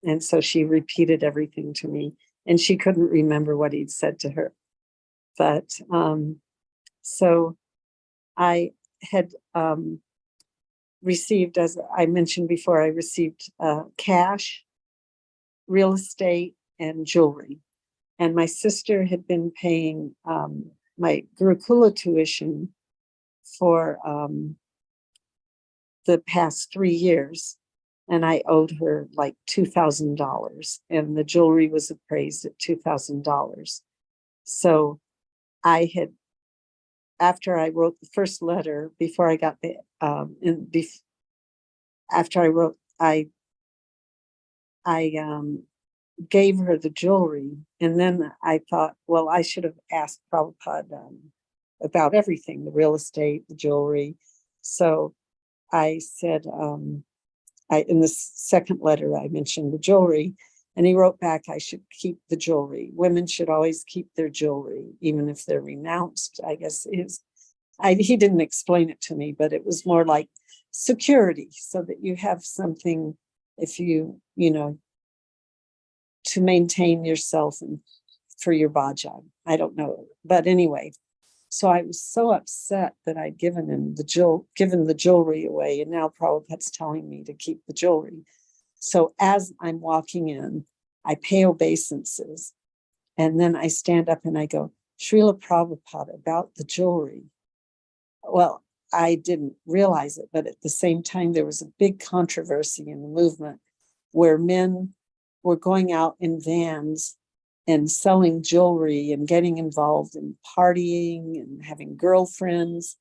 And so she repeated everything to me, and she couldn't remember what he'd said to her. But so I had received, as I mentioned before, I received cash, real estate, and jewelry. And my sister had been paying my Gurukula tuition for the past 3 years. And I owed her like $2,000, and the jewelry was appraised at $2,000. So I had, after I wrote the first letter, before I got the, after I wrote, I gave her the jewelry, and then I thought, well, I should have asked Prabhupada about everything, the real estate, the jewelry. So I said, in the second letter, I mentioned the jewelry, and he wrote back, I should keep the jewelry. Women should always keep their jewelry, even if they're renounced, I guess he didn't explain it to me, but it was more like security, so that you have something if you, to maintain yourself and for your bhajan. I don't know. But anyway, so I was so upset that I'd given him given the jewelry away, and now Prabhupada's telling me to keep the jewelry. So as I'm walking in, I pay obeisances, and then I stand up and I go, Śrīla Prabhupada, about the jewelry. Well, I didn't realize it, but at the same time, there was a big controversy in the movement where men were going out in vans and selling jewelry and getting involved in partying and having girlfriends.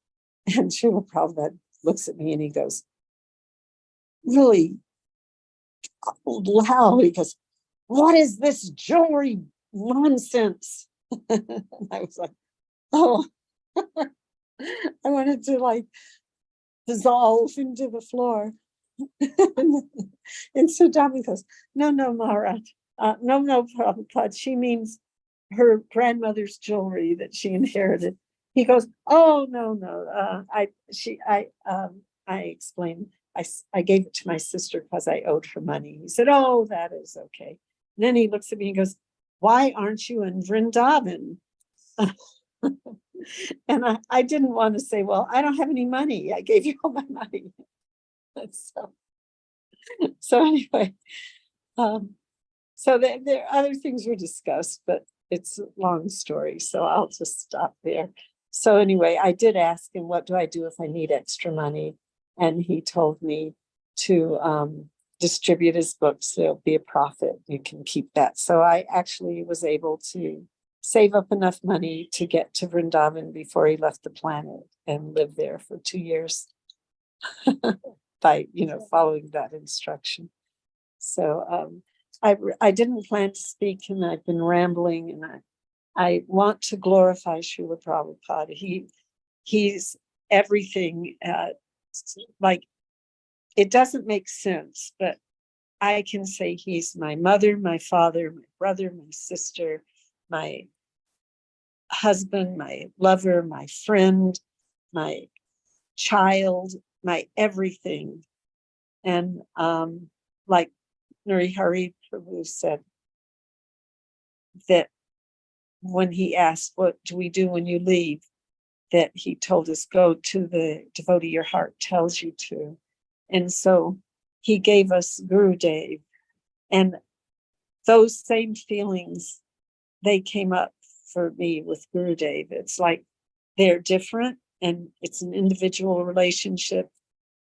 And Śrīla Prabhupada looks at me and he goes, really loud. He goes, "What is this jewelry nonsense?" And I was like, oh, I wanted to like dissolve into the floor. And so Dami goes, "No, no, Maharaj, no, Prabhupada. She means her grandmother's jewelry that she inherited." He goes, "Oh, no. I explained, I gave it to my sister because I owed her money." He said, "Oh, that is okay." And then he looks at me and goes, "Why aren't you in Vrindavan?" And I didn't want to say, "Well, I don't have any money. I gave you all my money." So anyway, so there other things were discussed, but it's a long story, so I'll just stop there. So anyway, I did ask him, "What do I do if I need extra money?" And he told me to distribute his books. There'll be a profit. You can keep that. So I actually was able to save up enough money to get to Vrindavan before he left the planet and live there for 2 years by, following that instruction. So I didn't plan to speak, and I've been rambling, and I want to glorify Śrīla Prabhupāda. He's everything. Like, it doesn't make sense, but I can say he's my mother, my father, my brother, my sister, my husband, my lover, my friend, my child, my everything. And like Narihari Prabhu said, that when he asked, "What do we do when you leave?" that he told us, "Go to the devotee your heart tells you to." And so he gave us Gurudev, and those same feelings, they came up for me with Gurudev. It's like they're different, and it's an individual relationship,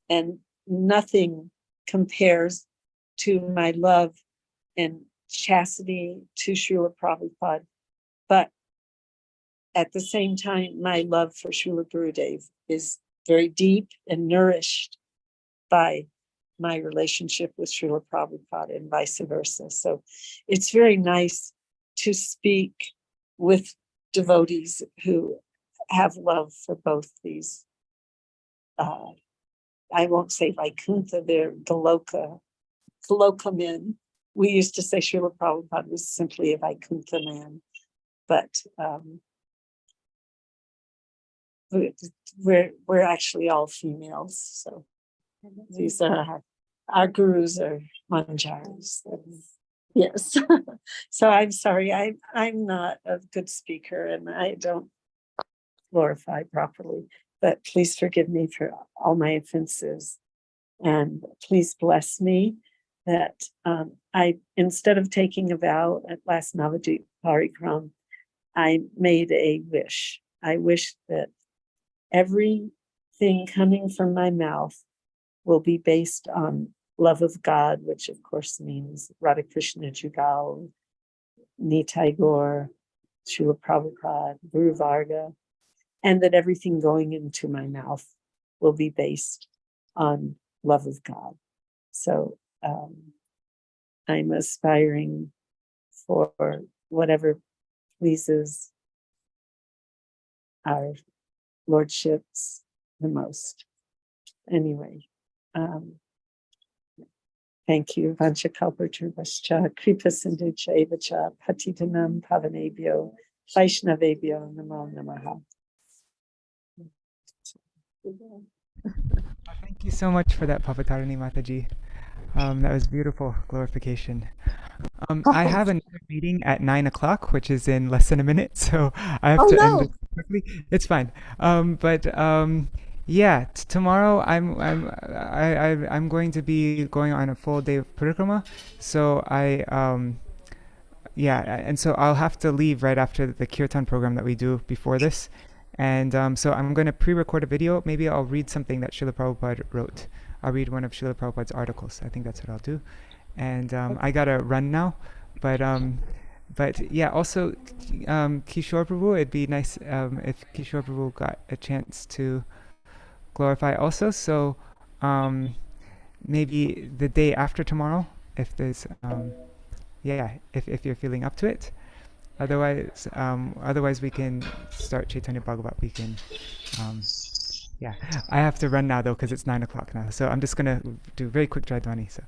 and nothing compares to my love and chastity to Śrīla Prabhupada. But at the same time, my love for Srila Gurudev is very deep and nourished by my relationship with Srila Prabhupada, and vice versa. So it's very nice to speak with devotees who have love for both these. I won't say Vaikuntha, they're Goloka men. We used to say Srila Prabhupada was simply a Vaikuntha man, but we're actually all females. So these are our gurus are manjaris. Yes. So I'm sorry, I'm not a good speaker, and I don't glorify properly, but please forgive me for all my offenses, and please bless me that I, instead of taking a vow at last Navadvip Parikram, I made a wish. I wish that everything coming from my mouth will be based on love of God, which of course means Radha Krishna Jugal, Nitai Gaur, Śrīla Prabhupada, Guru Varga, and that everything going into my mouth will be based on love of God. So I'm aspiring for whatever pleases our lordships the most. Anyway, thank you. Vanchakalpatarubhascha, Kripa Sindhucha Evacha, Patitanam Pavanebhyo, Vaishnavebhyo Namo Namaha. Thank you so much for that, Papatarani Mataji. That was beautiful glorification. I have another meeting at 9 o'clock, which is in less than a minute, so I have to end this quickly. It's fine. Yeah, tomorrow I'm going to be going on a full day of parikrama, so and so I'll have to leave right after the kirtan program that we do before this. And so I'm going to pre-record a video. Maybe I'll read something that Śrīla Prabhupada wrote. I'll read one of Śrīla Prabhupada's articles. I think that's what I'll do. And I gotta run now. But yeah, also Kishore Prabhu, it'd be nice if Kishore Prabhu got a chance to glorify also. So maybe the day after tomorrow, if there's if you're feeling up to it. Otherwise we can start Chaitanya Bhagavat. We can I have to run now though because it's 9 o'clock now. So I'm just gonna do very quick Jai-Dhwani. So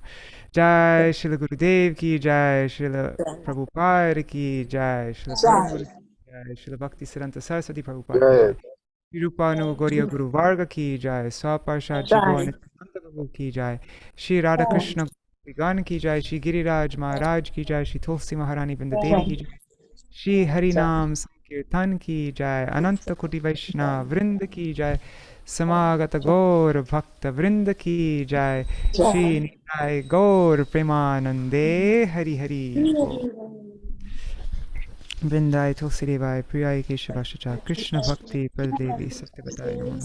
Jai Srila Gurudev ki Jai, Śrīla Prabhupāda ki Jai, Śrīla Prabhupada ki Jai, Śrīla Bhakti Siddhanta Saraswati Prabhupada ki Jai, Nirupanu Gauriya Guru Varga ki Jai, Swaparshad Jigo Nityananda Prabhu ki Jai, Shri Radha Krishna Vigan ki Jai, Shri Giriraj Maharaj ki Jai, Shri Tulsi Maharani Vrindadevi ki Jai, Shri Harinam Sankirtan ki Jai, Ananta Koti Vaishnava Vrinda ki Jai, Samagata Gaur Bhakta Vrinda ki Jai, Shri Nitai Gaur Premanande Hari Hari Bol. Vrindai Tulsi Devai Priyai Keshavashacha Krishna Bhakti Pradadevi Satyavatai Namo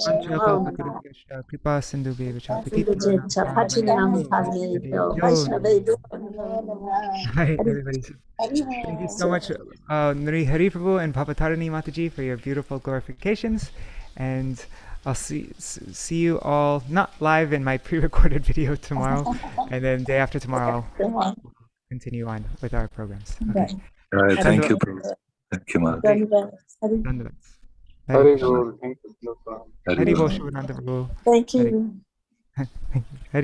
Anchana Kalpataru Kripa Sindhu Bevacha Hi everybody. Thank you so much Nari Hari Prabhu and Papatarani Mataji for your beautiful glorifications, and I'll see you all not live in my pre-recorded video tomorrow, and then day after tomorrow I'll continue on with our programs. Okay. All right, thank you, Prabhu. Thank you, Mother. Dandavats. Very good. Thank you. Hari Bol Shivananda Prabhu. Thank you. Hari